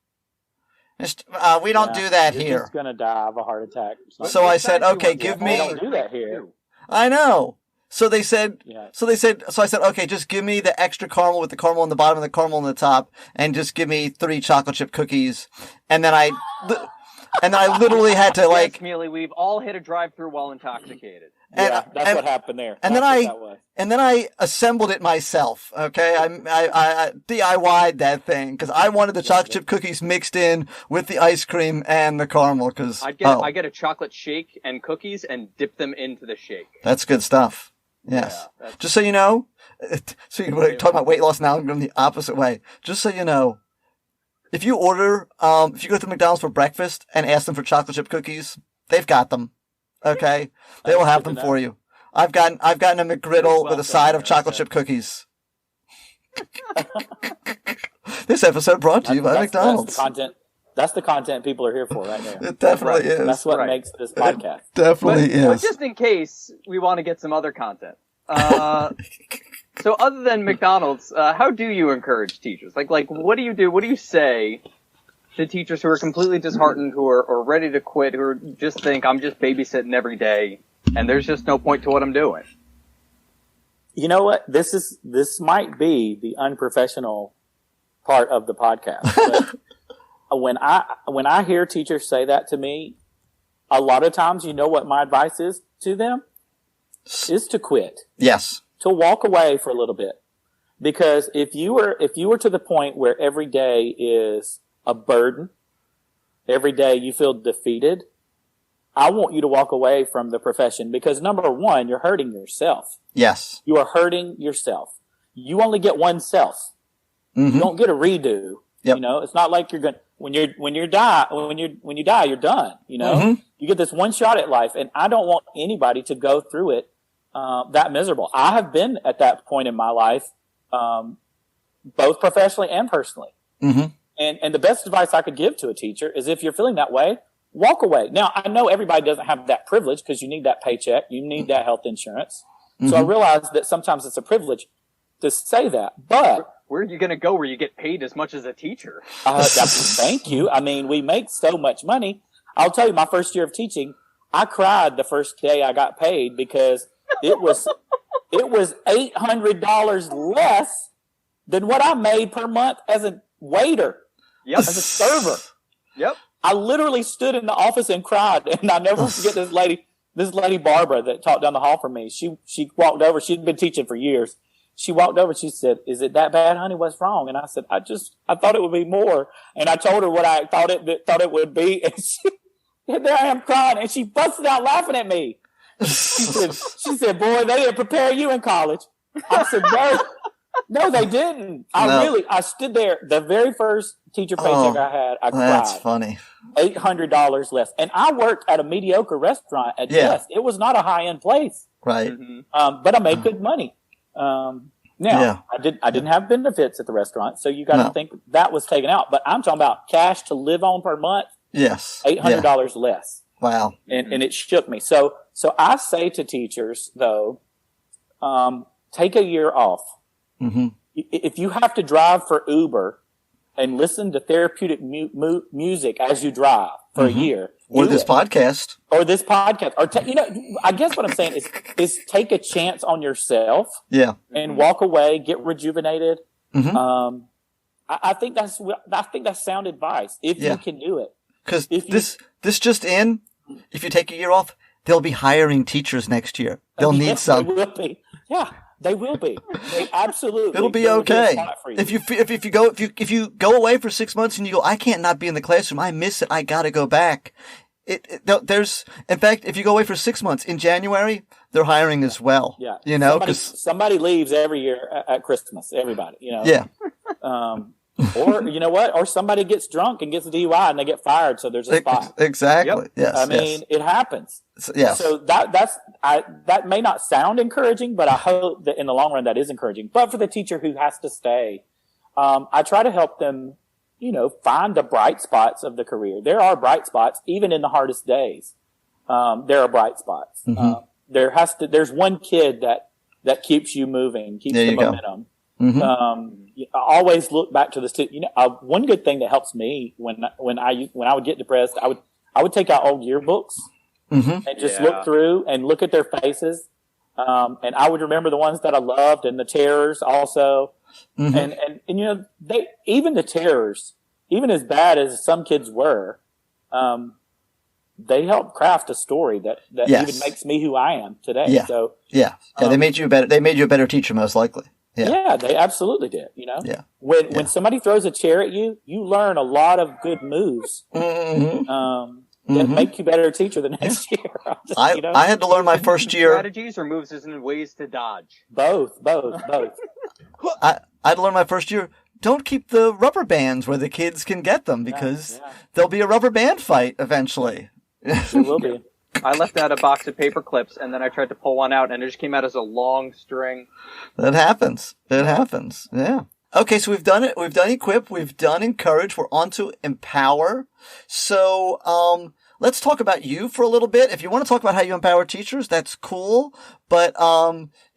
Speaker 3: We don't do that here.
Speaker 4: You're just going to die of a heart attack.
Speaker 3: So I said, okay, give me.
Speaker 4: We don't do that here.
Speaker 3: I know. So they said, so I said, okay, just give me the extra caramel with the caramel on the bottom and the caramel on the top, and just give me 3 chocolate chip cookies. And then I literally had to
Speaker 5: Yes, Mealey, we've all hit a drive-through while intoxicated.
Speaker 4: That's what happened there.
Speaker 3: And then I assembled it myself. Okay, I DIY'd that thing because I wanted the chocolate chip cookies mixed in with the ice cream and the caramel. Because I
Speaker 5: get a chocolate shake and cookies and dip them into the shake.
Speaker 3: That's good stuff. Yes. Yeah, just so you know, so we're talking about weight loss now. I'm going the opposite way. Just so you know, if you order, if you go to McDonald's for breakfast and ask them for chocolate chip cookies, they've got them. Okay, they will have them for you. I've gotten a McGriddle with a side of chocolate chip cookies. This episode brought to you by McDonald's.
Speaker 4: That's the content people are here for right now.
Speaker 3: It definitely is.
Speaker 4: That's what makes this podcast.
Speaker 3: It definitely is.
Speaker 5: But just in case we want to get some other content. So other than McDonald's, how do you encourage teachers? Like what do you do? What do you say to teachers who are completely disheartened, who are ready to quit, who just think, I'm just babysitting every day, and there's just no point to what I'm doing?
Speaker 4: You know what? This might be the unprofessional part of the podcast. But when I hear teachers say that to me, a lot of times, you know what my advice is to them? Is to quit.
Speaker 3: Yes.
Speaker 4: To walk away for a little bit. Because if you were to the point where every day is a burden, every day you feel defeated, I want you to walk away from the profession because number one, you're hurting yourself.
Speaker 3: Yes.
Speaker 4: You are hurting yourself. You only get one self. Mm-hmm. You don't get a redo.
Speaker 3: Yep.
Speaker 4: You know, it's not like you're going when you die, you're done. You know, mm-hmm. You get this one shot at life, and I don't want anybody to go through it that miserable. I have been at that point in my life, both professionally and personally. Mm-hmm. And the best advice I could give to a teacher is if you're feeling that way, walk away. Now, I know everybody doesn't have that privilege because you need that paycheck. You need that health insurance. Mm-hmm. So I realize that sometimes it's a privilege to say that. But
Speaker 5: where are you going to go where you get paid as much as a teacher?
Speaker 4: Thank you. I mean, we make so much money. I'll tell you, my first year of teaching, I cried the first day I got paid because it was $800 less than what I made per month as a waiter.
Speaker 5: Yep.
Speaker 4: As a server.
Speaker 5: Yep.
Speaker 4: I literally stood in the office and cried, and I never forget this lady Barbara that taught down the hall from me. She walked over. She'd been teaching for years. She walked over. She said, "Is it that bad, honey? What's wrong?" And I said, "I thought it would be more." And I told her what I thought it would be, and there I am crying, and she busted out laughing at me. She said, boy, they didn't prepare you in college. I said, no, they didn't. I stood there. The very first teacher paycheck I had, I cried.
Speaker 3: That's funny.
Speaker 4: $800 less. And I worked at a mediocre restaurant at best. It was not a high-end place.
Speaker 3: Right.
Speaker 4: But I made good money. Now, I didn't have benefits at the restaurant, so you got to think that was taken out. But I'm talking about cash to live on per month.
Speaker 3: Yes.
Speaker 4: $800 less.
Speaker 3: Wow.
Speaker 4: And it shook me. So I say to teachers, though, take a year off. Mm-hmm. If you have to drive for Uber and listen to therapeutic music as you drive for a year.
Speaker 3: Or this podcast.
Speaker 4: Or I guess what I'm saying is take a chance on yourself.
Speaker 3: Yeah.
Speaker 4: And walk away, get rejuvenated. Mm-hmm. I think that's sound advice if you can do it.
Speaker 3: Because this just in, if you take a year off, they'll be hiring teachers next year. They'll need some.
Speaker 4: They will be. Yeah, they will be. They absolutely.
Speaker 3: It'll be okay. If you go away for 6 months and you go, I can't not be in the classroom. I miss it. I got to go back. In fact, if you go away for 6 months in January, they're hiring as well.
Speaker 4: Yeah.
Speaker 3: You know,
Speaker 4: somebody leaves every year at Christmas. Everybody, you know.
Speaker 3: Yeah.
Speaker 4: Or you know what? Or somebody gets drunk and gets a DUI and they get fired, so there's a spot.
Speaker 3: Exactly. Yep. Yes.
Speaker 4: I mean, it happens.
Speaker 3: Yes.
Speaker 4: So that may not sound encouraging, but I hope that in the long run that is encouraging. But for the teacher who has to stay, I try to help them, find the bright spots of the career. There are bright spots, even in the hardest days. There are bright spots. Mm-hmm. There's one kid that keeps you moving, keeps the momentum. Mm-hmm. I always look back to the one good thing that helps me when I would get depressed, I would take out old yearbooks and just look through and look at their faces. And I would remember the ones that I loved and the terrors also. Mm-hmm. And even the terrors, even as bad as some kids were, they helped craft a story that even makes me who I am today.
Speaker 3: Yeah.
Speaker 4: So
Speaker 3: they made you better. They made you a better teacher, most likely.
Speaker 4: Yeah, they absolutely did.
Speaker 3: Yeah.
Speaker 4: When somebody throws a chair at you, you learn a lot of good moves that make you better teacher the next year.
Speaker 3: I had to learn my first year.
Speaker 5: Strategies or moves as in ways to dodge?
Speaker 4: Both.
Speaker 3: I had to learn my first year. Don't keep the rubber bands where the kids can get them because there'll be a rubber band fight eventually.
Speaker 4: There will be.
Speaker 5: I left out a box of paper clips and then I tried to pull one out and it just came out as a long string.
Speaker 3: That happens. Yeah. Okay, so we've done it. We've done equip. We've done encourage. We're on to empower. So, let's talk about you for a little bit. If you want to talk about how you empower teachers, that's cool. But,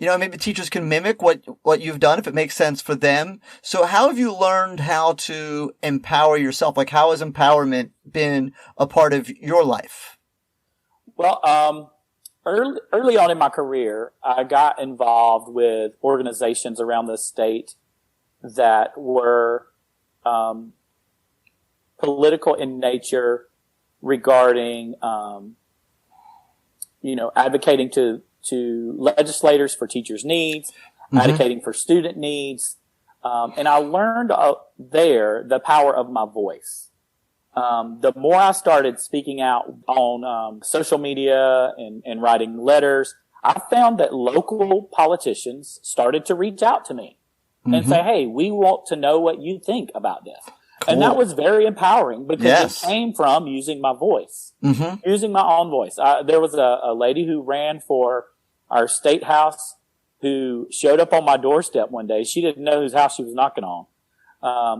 Speaker 3: maybe teachers can mimic what you've done if it makes sense for them. So how have you learned how to empower yourself? Like, how has empowerment been a part of your life?
Speaker 4: Well, early on in my career, I got involved with organizations around the state that were political in nature regarding, advocating to legislators for teachers' needs, advocating for student needs. And I learned there the power of my voice. The more I started speaking out on social media and writing letters, I found that local politicians started to reach out to me and say, hey, we want to know what you think about this. Cool. And that was very empowering because it came from using my voice, using my own voice. There was a lady who ran for our state house who showed up on my doorstep one day. She didn't know whose house she was knocking on.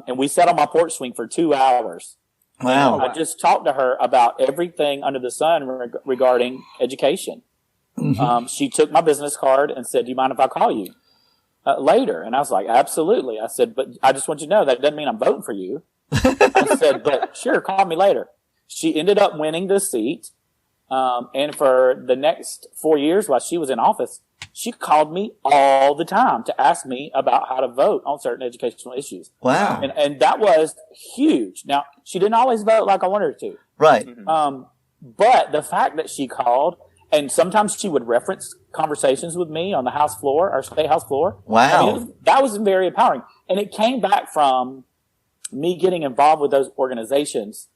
Speaker 4: And we sat on my porch swing for 2 hours.
Speaker 3: Wow.
Speaker 4: I just talked to her about everything under the sun regarding education. She took my business card and said, do you mind if I call you later? And I was like, absolutely. I said, but I just want you to know that doesn't mean I'm voting for you. I said, but sure, call me later. She ended up winning the seat. And for the next 4 years while she was in office, she called me all the time to ask me about how to vote on certain educational issues.
Speaker 3: Wow.
Speaker 4: And that was huge. Now, she didn't always vote like I wanted her to.
Speaker 3: Right.
Speaker 4: But the fact that she called, and sometimes she would reference conversations with me on the House floor, our state House floor.
Speaker 3: Wow.
Speaker 4: I mean, that was very empowering. And it came back from me getting involved with those organizations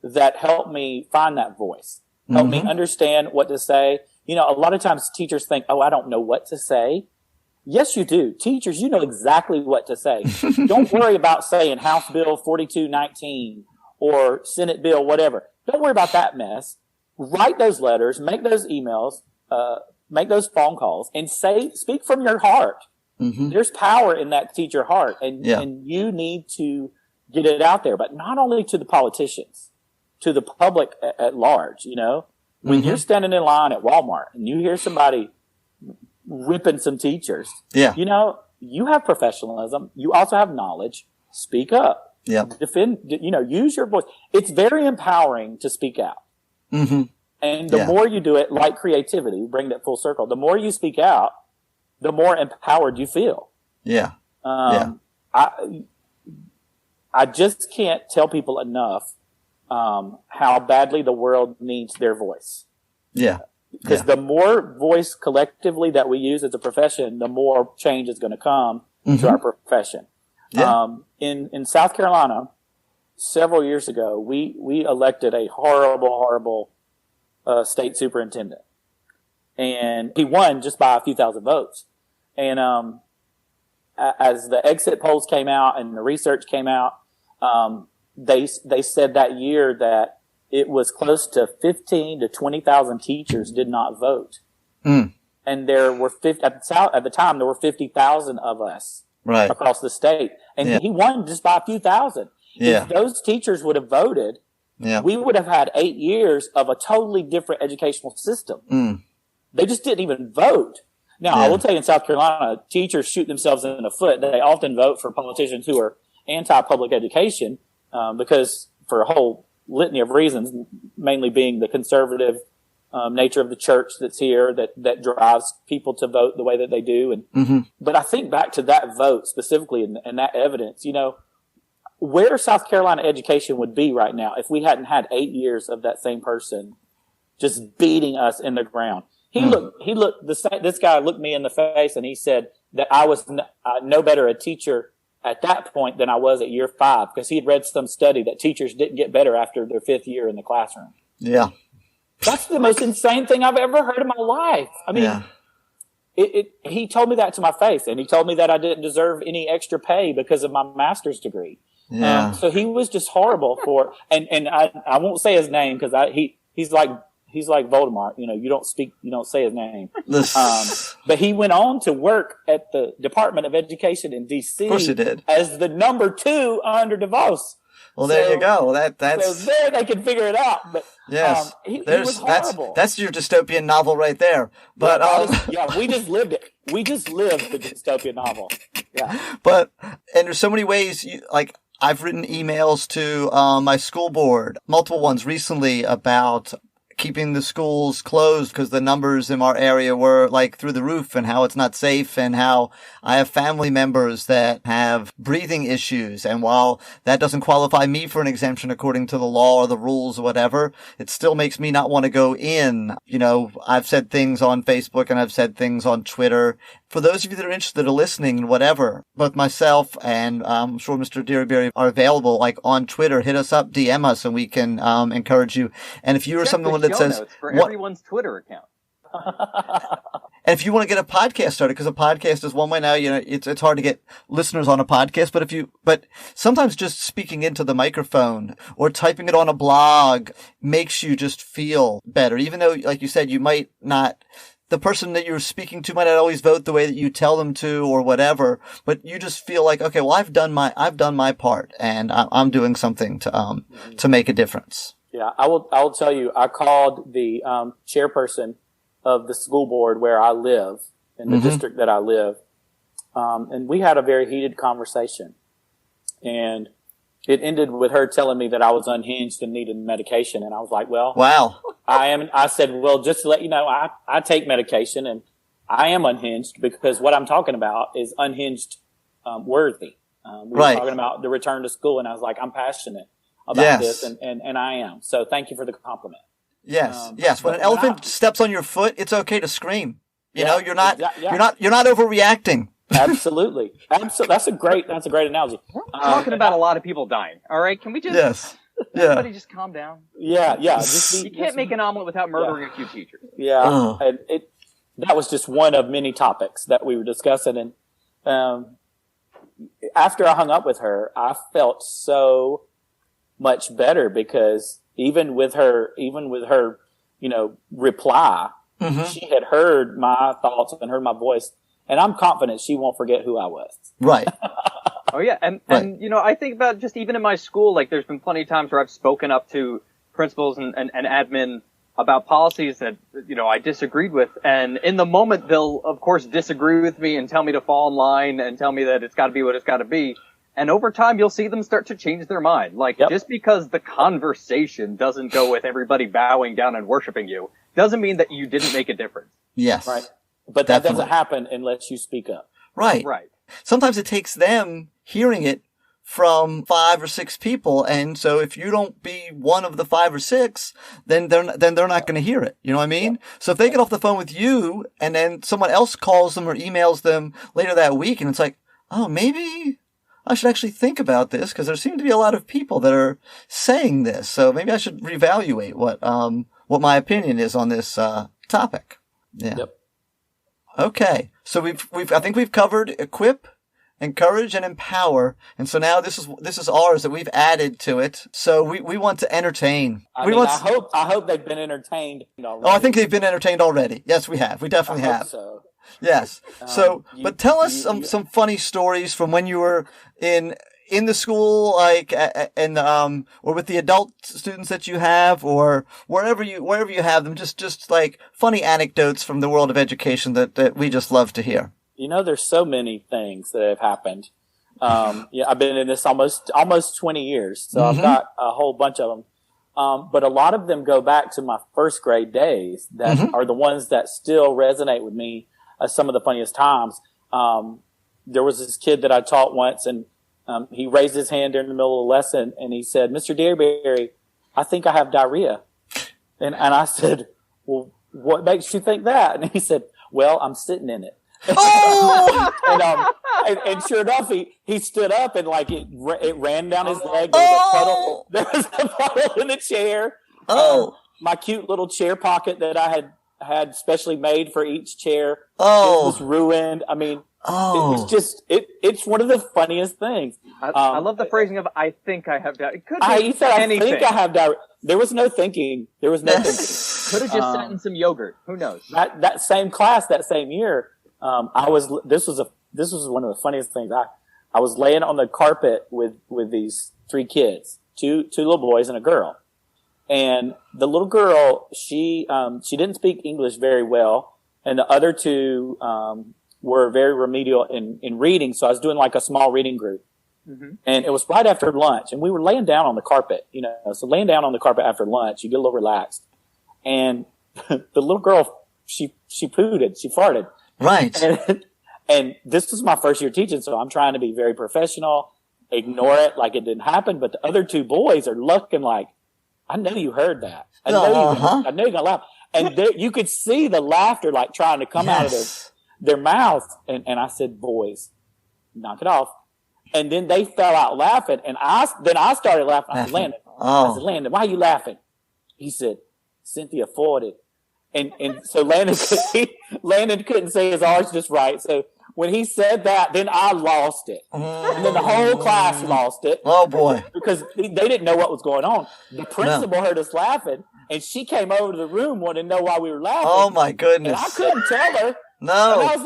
Speaker 4: that helped me find that voice, helped me understand what to say. You know, a lot of times teachers think, oh, I don't know what to say. Yes, you do. Teachers, you know exactly what to say. Don't worry about saying House Bill 4219 or Senate Bill, whatever. Don't worry about that mess. Write those letters, make those emails, make those phone calls, and speak from your heart. Mm-hmm. There's power in that teacher heart, and you need to get it out there. But not only to the politicians, to the public at large. You know, when you're standing in line at Walmart and you hear somebody ripping some teachers, you know, you have professionalism. You also have knowledge. Speak up. Defend. You know, use your voice. It's very empowering to speak out. Mm-hmm. And the more you do it, like creativity, bring that full circle. The more you speak out, the more empowered you feel. I just can't tell people enough how badly the world needs their voice. Because the more voice collectively that we use as a profession, the more change is going to come to our profession. In South Carolina, several years ago, we elected a horrible state superintendent. And he won just by a few thousand votes. And as the exit polls came out and the research came out, they said that year that it was close to 15 to 20,000 teachers did not vote. And there were at the time there were 50,000 of us across the state, and he won just by a few thousand. If those teachers would have voted, we would have had 8 years of a totally different educational system. They just didn't even vote. Now, I will tell you, in South Carolina, teachers shoot themselves in the foot. They often vote for politicians who are anti-public education because for a whole litany of reasons, mainly being the conservative nature of the church that's here that drives people to vote the way that they do. And but I think back to that vote specifically and that evidence, you know, where South Carolina education would be right now if we hadn't had 8 years of that same person just beating us in the ground. This guy looked me in the face and he said that I was no better a teacher at that point than I was at year 5, because he had read some study that teachers didn't get better after their 5th year in the classroom. That's the most insane thing I've ever heard in my life. I mean, he told me that to my face, and he told me that I didn't deserve any extra pay because of my master's degree. So he was just horrible and I won't say his name because he's like Voldemort. You know, you don't say his name. But he went on to work at the Department of Education in D.C.
Speaker 3: Of course he did.
Speaker 4: As the number 2 under DeVos.
Speaker 3: Well, there you go. That's
Speaker 4: so there they can figure it out. But he was horrible.
Speaker 3: That's your dystopian novel right there. But
Speaker 4: we just lived it. We just lived the dystopian novel.
Speaker 3: But there's so many ways I've written emails to my school board, multiple ones recently, about keeping the schools closed because the numbers in our area were like through the roof, and how it's not safe, and how I have family members that have breathing issues. And while that doesn't qualify me for an exemption according to the law or the rules or whatever, it still makes me not want to go in. You know, I've said things on Facebook and I've said things on Twitter. For those of you that are interested or listening and whatever, both myself and I'm sure Mr. Dearybury are available, like on Twitter. Hit us up, DM us, and we can encourage you. And if you are someone that says
Speaker 5: for everyone's Twitter account.
Speaker 3: And if you want to get a podcast started, because a podcast is one way now, you know, it's hard to get listeners on a podcast, but sometimes just speaking into the microphone or typing it on a blog makes you just feel better. Even though, like you said, you might not, the person that you're speaking to might not always vote the way that you tell them to or whatever, but you just feel like, okay, well, I've done my part, and I'm doing something to make a difference.
Speaker 4: Yeah, I will tell you, I called the chairperson of the school board where I live, in the district that I live, and we had a very heated conversation. And it ended with her telling me that I was unhinged and needed medication. And I was like, well,
Speaker 3: wow.
Speaker 4: I said, well, just to let you know, I take medication and I am unhinged, because what I'm talking about is unhinged worthy. We were talking about the return to school, and I was like, I'm passionate about this, and I am. So thank you for the compliment.
Speaker 3: Yes. When an elephant steps on your foot, it's okay to scream. You know, you're not overreacting.
Speaker 4: Absolutely. That's a great analogy.
Speaker 5: We're talking about a lot of people dying. All right. Can we just?
Speaker 3: Yes.
Speaker 5: Everybody just calm down.
Speaker 4: Yeah.
Speaker 5: You can't make an omelet without murdering a few teachers.
Speaker 4: Yeah. And that was just one of many topics that we were discussing. And after I hung up with her, I felt so much better because even with her, reply, she had heard my thoughts and heard my voice. And I'm confident she won't forget who I was.
Speaker 3: Right.
Speaker 5: Oh yeah, and I think about just even in my school, like there's been plenty of times where I've spoken up to principals and admin about policies that, I disagreed with, and in the moment they'll of course disagree with me and tell me to fall in line and tell me that it's gotta be what it's gotta be. And over time you'll see them start to change their mind. Like just because the conversation doesn't go with everybody bowing down and worshiping you, doesn't mean that you didn't make a difference.
Speaker 3: Yes.
Speaker 4: Right. But that doesn't happen unless you speak up.
Speaker 3: Right.
Speaker 5: Right.
Speaker 3: Sometimes it takes them hearing it from 5 or 6 people, and so if you don't be one of the 5 or 6, then they're not going to hear it. You know what I mean? So if they get off the phone with you, and then someone else calls them or emails them later that week, and it's like, oh, maybe I should actually think about this because there seem to be a lot of people that are saying this, so maybe I should reevaluate what my opinion is on this topic. Yeah.
Speaker 4: Yep.
Speaker 3: Okay, so I think we've covered equip, encourage, and empower, and so now this is ours that we've added to it. So we want to entertain.
Speaker 4: I hope they've been entertained already.
Speaker 3: Oh, I think they've been entertained already. Yes, we have. We definitely have.
Speaker 4: So.
Speaker 3: Yes. But tell us some funny stories from when you were in the school, like, and or with the adult students that you have, or wherever you have them, just like funny anecdotes from the world of education that we just love to hear.
Speaker 4: There's so many things that have happened. I've been in this almost 20 years, so I've got a whole bunch of them. But a lot of them go back to my first grade days that are the ones that still resonate with me as some of the funniest times. There was this kid that I taught once, and he raised his hand during the middle of the lesson, and he said, "Mr. Dearybury, I think I have diarrhea." And I said, "Well, what makes you think that?" And he said, "Well, I'm sitting in it."
Speaker 3: Oh!
Speaker 4: and sure enough, he stood up and like it ran down his leg. There was a puddle in the chair. My cute little chair pocket that I had specially made for each chair. It was ruined. I mean, it was just it's one of the funniest things.
Speaker 5: I love the phrasing of "I think I have diarrhea." It could be
Speaker 4: he said,
Speaker 5: anything.
Speaker 4: "I think I have diarrhea." There was no thinking. There was no thinking.
Speaker 5: Could have just sat in some yogurt. Who knows?
Speaker 4: That same class, that same year, this was one of the funniest things. I was laying on the carpet with these 3 kids, two little boys and a girl. And the little girl, she didn't speak English very well, and the other 2 were very remedial in reading. So I was doing like a small reading group, and it was right after lunch, and we were laying down on the carpet. So laying down on the carpet after lunch, you get a little relaxed. And the little girl, she pooted, she farted.
Speaker 3: Right.
Speaker 4: And this was my first year teaching, so I'm trying to be very professional, ignore it like it didn't happen. But the other 2 boys are looking like, I know you heard that. I know you're going to laugh. And you could see the laughter like trying to come out of their mouth. And I said, "Boys, knock it off." And then they fell out laughing. And I started laughing. I said, "Landon, why are you laughing?" He said, "Cynthia farted." And so Landon couldn't say his R's just right. So when he said that, then I lost it. And then the whole class lost it.
Speaker 3: Oh, boy.
Speaker 4: Because they didn't know what was going on. The principal heard us laughing, and she came over to the room wanting to know why we were laughing.
Speaker 3: Oh, my goodness.
Speaker 4: And I couldn't tell her.
Speaker 3: No.
Speaker 4: And I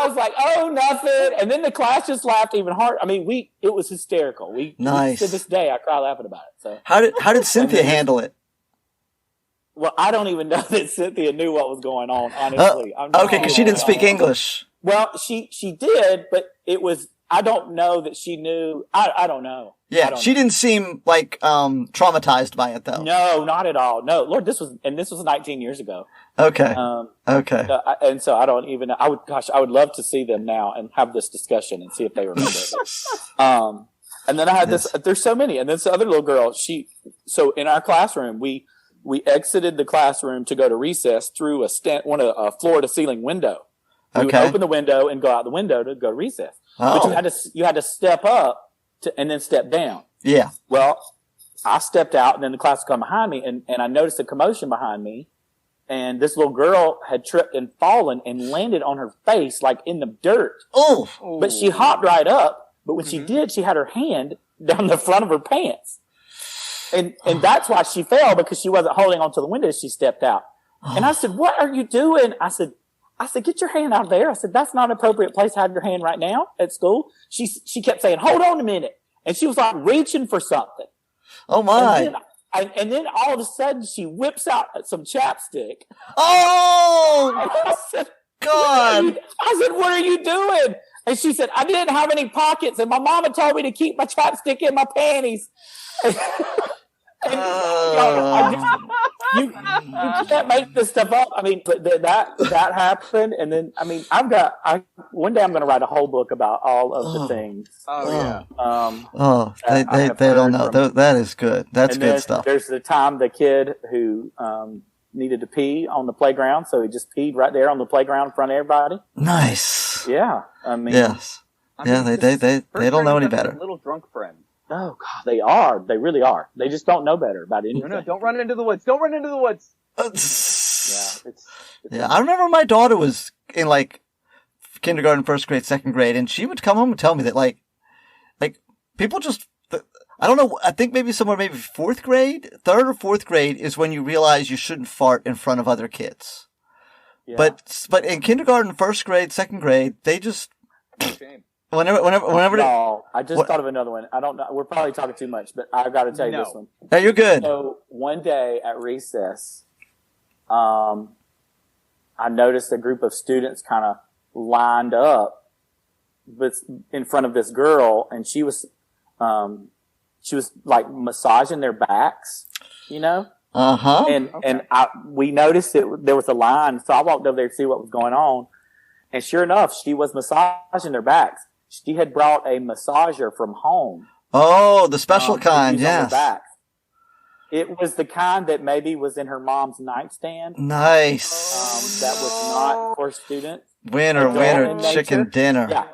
Speaker 4: was like, "Oh, nothing." And then the class just laughed even harder. I mean, it was hysterical.
Speaker 3: Nice.
Speaker 4: To this day, I cry laughing about it. So
Speaker 3: how did Cynthia handle it?
Speaker 4: Well, I don't even know that Cynthia knew what was going on, honestly.
Speaker 3: Okay, because she didn't speak English.
Speaker 4: Well, she did, but I don't know that she knew. I don't know.
Speaker 3: Yeah, she didn't seem like traumatized by it, though.
Speaker 4: No, not at all. No, Lord, this was 19 years ago.
Speaker 3: Okay. Okay.
Speaker 4: And so I don't even know. I would love to see them now and have this discussion and see if they remember it. And then I had there's so many. And then this other little girl, so in our classroom, we exited the classroom to go to recess through a floor to ceiling window. We would open the window and go out the window to go to recess. But you had to step up and then step down.
Speaker 3: Yeah.
Speaker 4: Well, I stepped out, and then the class would come behind me, and I noticed a commotion behind me, and this little girl had tripped and fallen and landed on her face, like in the dirt.
Speaker 3: Oh!
Speaker 4: But she hopped right up, but when she did, she had her hand down the front of her pants. And that's why she fell, because she wasn't holding onto the window as she stepped out. And I said, "What are you doing?" I said, "Get your hand out of there." I said, "That's not an appropriate place to have your hand right now at school." She kept saying, "Hold on a minute." And she was like reaching for something.
Speaker 3: Oh my.
Speaker 4: And then all of a sudden she whips out some chapstick.
Speaker 3: Oh!
Speaker 4: And I said,
Speaker 3: God.
Speaker 4: "What are you doing?" And she said, "I didn't have any pockets, and my mama told me to keep my chapstick in my panties." You can't make this stuff up. I mean, but that happened, and then one day I'm going to write a whole book about all of the things.
Speaker 3: They don't know. That is good. That's good stuff.
Speaker 4: There's the time the kid who needed to pee on the playground, so he just peed right there on the playground in front of everybody.
Speaker 3: Nice.
Speaker 4: Yeah, I mean,
Speaker 3: yes. They don't know any better.
Speaker 5: Little drunk friends.
Speaker 4: Oh God, they are. They really are. They just don't know better about anything.
Speaker 5: No, don't run into the woods. Don't run into the woods.
Speaker 3: I remember my daughter was in like kindergarten, first grade, second grade, and she would come home and tell me that like people just, I don't know, I think maybe fourth grade, third or fourth grade is when you realize you shouldn't fart in front of other kids. Yeah. But in kindergarten, first grade, second grade, they just,
Speaker 5: shame.
Speaker 3: Whenever.
Speaker 4: No, I just thought of another one. I don't know. We're probably talking too much, but I've got to tell you this one.
Speaker 3: No, you're good.
Speaker 4: So one day at recess, I noticed a group of students kind of lined up in front of this girl, and she was like massaging their backs, you know?
Speaker 3: Uh-huh.
Speaker 4: And we noticed there was a line, so I walked over there to see what was going on. And sure enough, she was massaging their backs. She had brought a massager from home.
Speaker 3: Oh, the special kind, yes.
Speaker 4: It was the kind that maybe was in her mom's nightstand.
Speaker 3: Nice.
Speaker 4: That was not for students.
Speaker 3: Winner, chicken dinner.
Speaker 4: Yeah.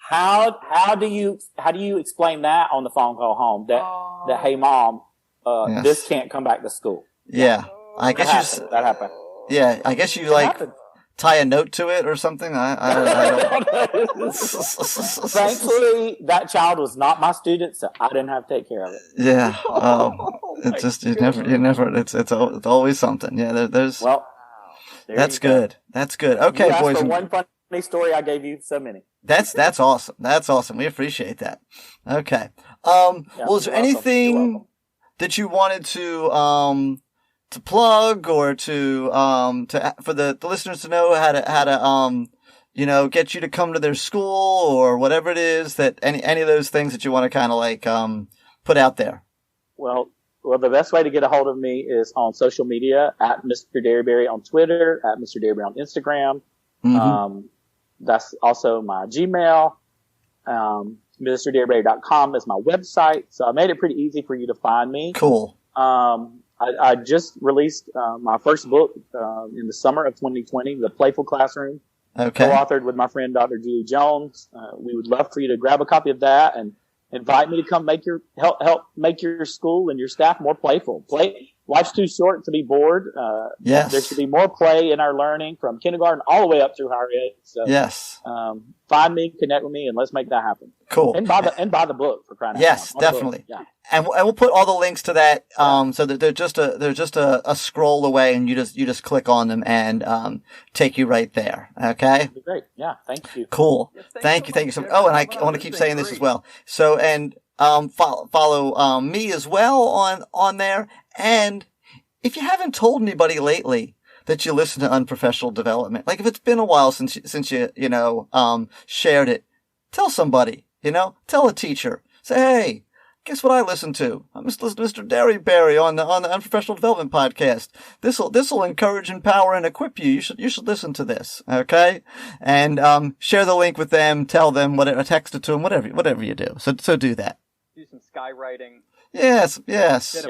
Speaker 4: How do you explain that on the phone call home? That hey mom, this can't come back to school.
Speaker 3: Yeah, I guess
Speaker 4: that happened.
Speaker 3: Yeah, I guess you tie a note to it or something. I don't.
Speaker 4: Thankfully, that child was not my student, so I didn't have to take care of it.
Speaker 3: Yeah. It's just you never. It's always something. Yeah. There's.
Speaker 4: Well,
Speaker 3: that's good. That's good. Okay,
Speaker 4: you
Speaker 3: boys.
Speaker 4: For one funny story, I gave you so many.
Speaker 3: That's awesome. That's awesome. We appreciate that. Okay. Well, is there anything that you wanted to plug or to for the listeners to know how to get you to come to their school or whatever it is that any of those things that you want to kind of put out there?
Speaker 4: Well, the best way to get a hold of me is on social media at Mr. Dearybury on Twitter, at Mr. Dearybury on Instagram. Mm-hmm. That's also my Gmail. MrDearybury.com is my website. So I made it pretty easy for you to find me.
Speaker 3: Cool.
Speaker 4: I just released my first book in the summer of 2020, The Playful Classroom.
Speaker 3: Okay.
Speaker 4: Co-authored with my friend Dr. Julie Jones. We would love for you to grab a copy of that and invite me to come help make your school and your staff more playful. Life's too short to be bored.
Speaker 3: Yes.
Speaker 4: There should be more play in our learning from kindergarten all the way up through higher ed. So,
Speaker 3: yes.
Speaker 4: Find me, connect with me, and let's make that happen.
Speaker 3: Cool.
Speaker 4: And buy the book for crying out loud.
Speaker 3: Yes, definitely. Yeah. And we'll put all the links to that, so that they're just a scroll away, and you just click on them and take you right there. Okay.
Speaker 4: That'd be great. Yeah. Thank you.
Speaker 3: Cool. Yes, thank you so much. Oh, and I want to keep saying this as well. So follow me as well on there. And if you haven't told anybody lately that you listen to Unprofessional Development, like if it's been a while since you shared it, tell somebody, tell a teacher. Say, hey, guess what I listen to? I'm listening to Mr. Dearybury on the Unprofessional Development podcast. This'll encourage, empower, and equip you. You should listen to this, okay? And share the link with them, tell them, whatever, text it to them, whatever you do. So do that.
Speaker 5: Do some skywriting.
Speaker 3: Yes.
Speaker 4: Yeah, that's a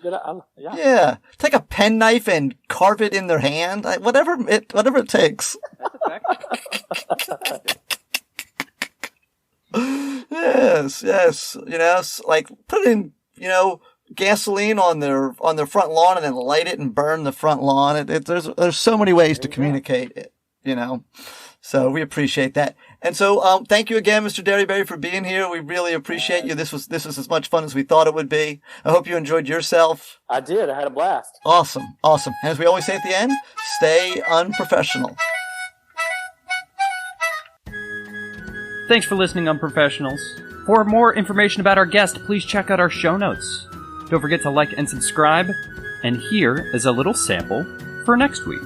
Speaker 4: good.
Speaker 3: Yeah, take a penknife and carve it in their hand. Whatever it takes.
Speaker 5: That's effective.
Speaker 3: Yes. Like put it in, gasoline on their front lawn and then light it and burn the front lawn. There's so many ways to communicate it, you know. So we appreciate that. And so thank you again, Mr. Dearybury, for being here. We really appreciate you. This was as much fun as we thought it would be. I hope you enjoyed yourself.
Speaker 4: I did. I had a blast.
Speaker 3: Awesome. And as we always say at the end, stay unprofessional.
Speaker 2: Thanks for listening, Unprofessionals. For more information about our guest, please check out our show notes. Don't forget to like and subscribe. And here is a little sample for next week.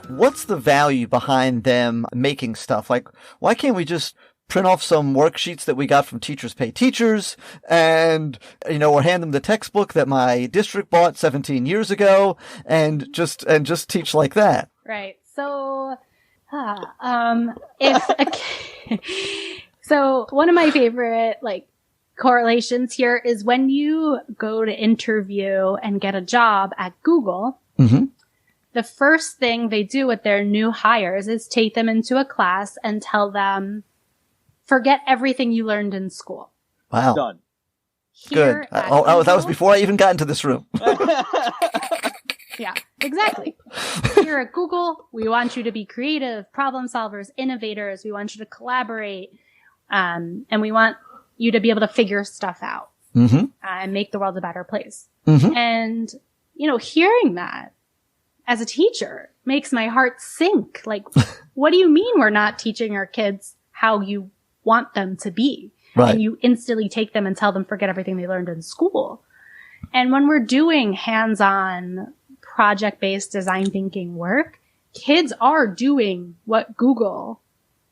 Speaker 3: What's the value behind them making stuff? Like, why can't we just print off some worksheets that we got from Teachers Pay Teachers and, or hand them the textbook that my district bought 17 years ago and just teach like that?
Speaker 6: Right. So, so one of my favorite, correlations here is when you go to interview and get a job at Google,
Speaker 3: mm-hmm.
Speaker 6: the first thing they do with their new hires is take them into a class and tell them, forget everything you learned in school.
Speaker 3: Wow.
Speaker 5: Done.
Speaker 3: Good. That was before I even got into this room.
Speaker 6: Yeah, exactly. Here at Google, we want you to be creative, problem solvers, innovators. We want you to collaborate. And we want you to be able to figure stuff out
Speaker 3: mm-hmm.
Speaker 6: and make the world a better place.
Speaker 3: Mm-hmm.
Speaker 6: And, hearing that as a teacher makes my heart sink. Like, what do you mean we're not teaching our kids how you want them to be?
Speaker 3: Right.
Speaker 6: And you instantly take them and tell them forget everything they learned in school. And when we're doing hands-on project-based design thinking work, kids are doing what Google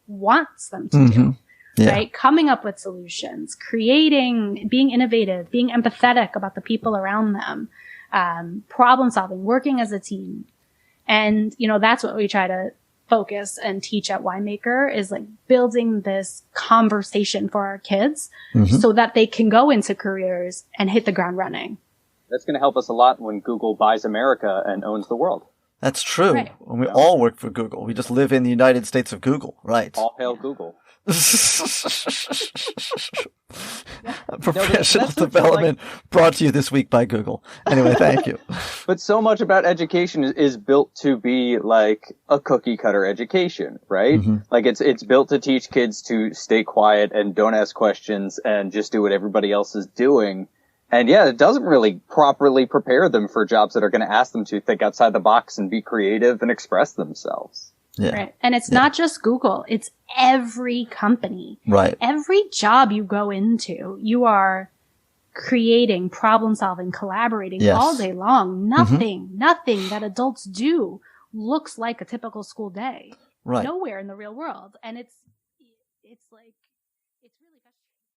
Speaker 6: wants them to
Speaker 3: mm-hmm.
Speaker 6: do.
Speaker 3: Yeah.
Speaker 6: Right? Coming up with solutions, creating, being innovative, being empathetic about the people around them, problem solving, working as a team. And, that's what we try to focus and teach at Winemaker is building this conversation for our kids
Speaker 3: mm-hmm.
Speaker 6: so that they can go into careers and hit the ground running.
Speaker 5: That's going to help us a lot when Google buys America and owns the world.
Speaker 3: That's true.
Speaker 6: Right.
Speaker 3: We all work for Google. We just live in the United States of Google, right?
Speaker 5: All hail Google.
Speaker 3: Professional development brought to you this week by Google. Anyway, thank you.
Speaker 5: But so much about education is built to be like a cookie cutter education, right?
Speaker 3: Mm-hmm.
Speaker 5: Like it's built to teach kids to stay quiet and don't ask questions and just do what everybody else is doing. And yeah, it doesn't really properly prepare them for jobs that are going to ask them to think outside the box and be creative and express themselves.
Speaker 3: Yeah.
Speaker 6: Right. And it's not just Google. It's every company.
Speaker 3: Right.
Speaker 6: Every job you go into, you are creating, problem solving, collaborating
Speaker 3: Yes.
Speaker 6: all day long. Nothing that adults do looks like a typical school day.
Speaker 3: Right.
Speaker 6: Nowhere in the real world. And it's like,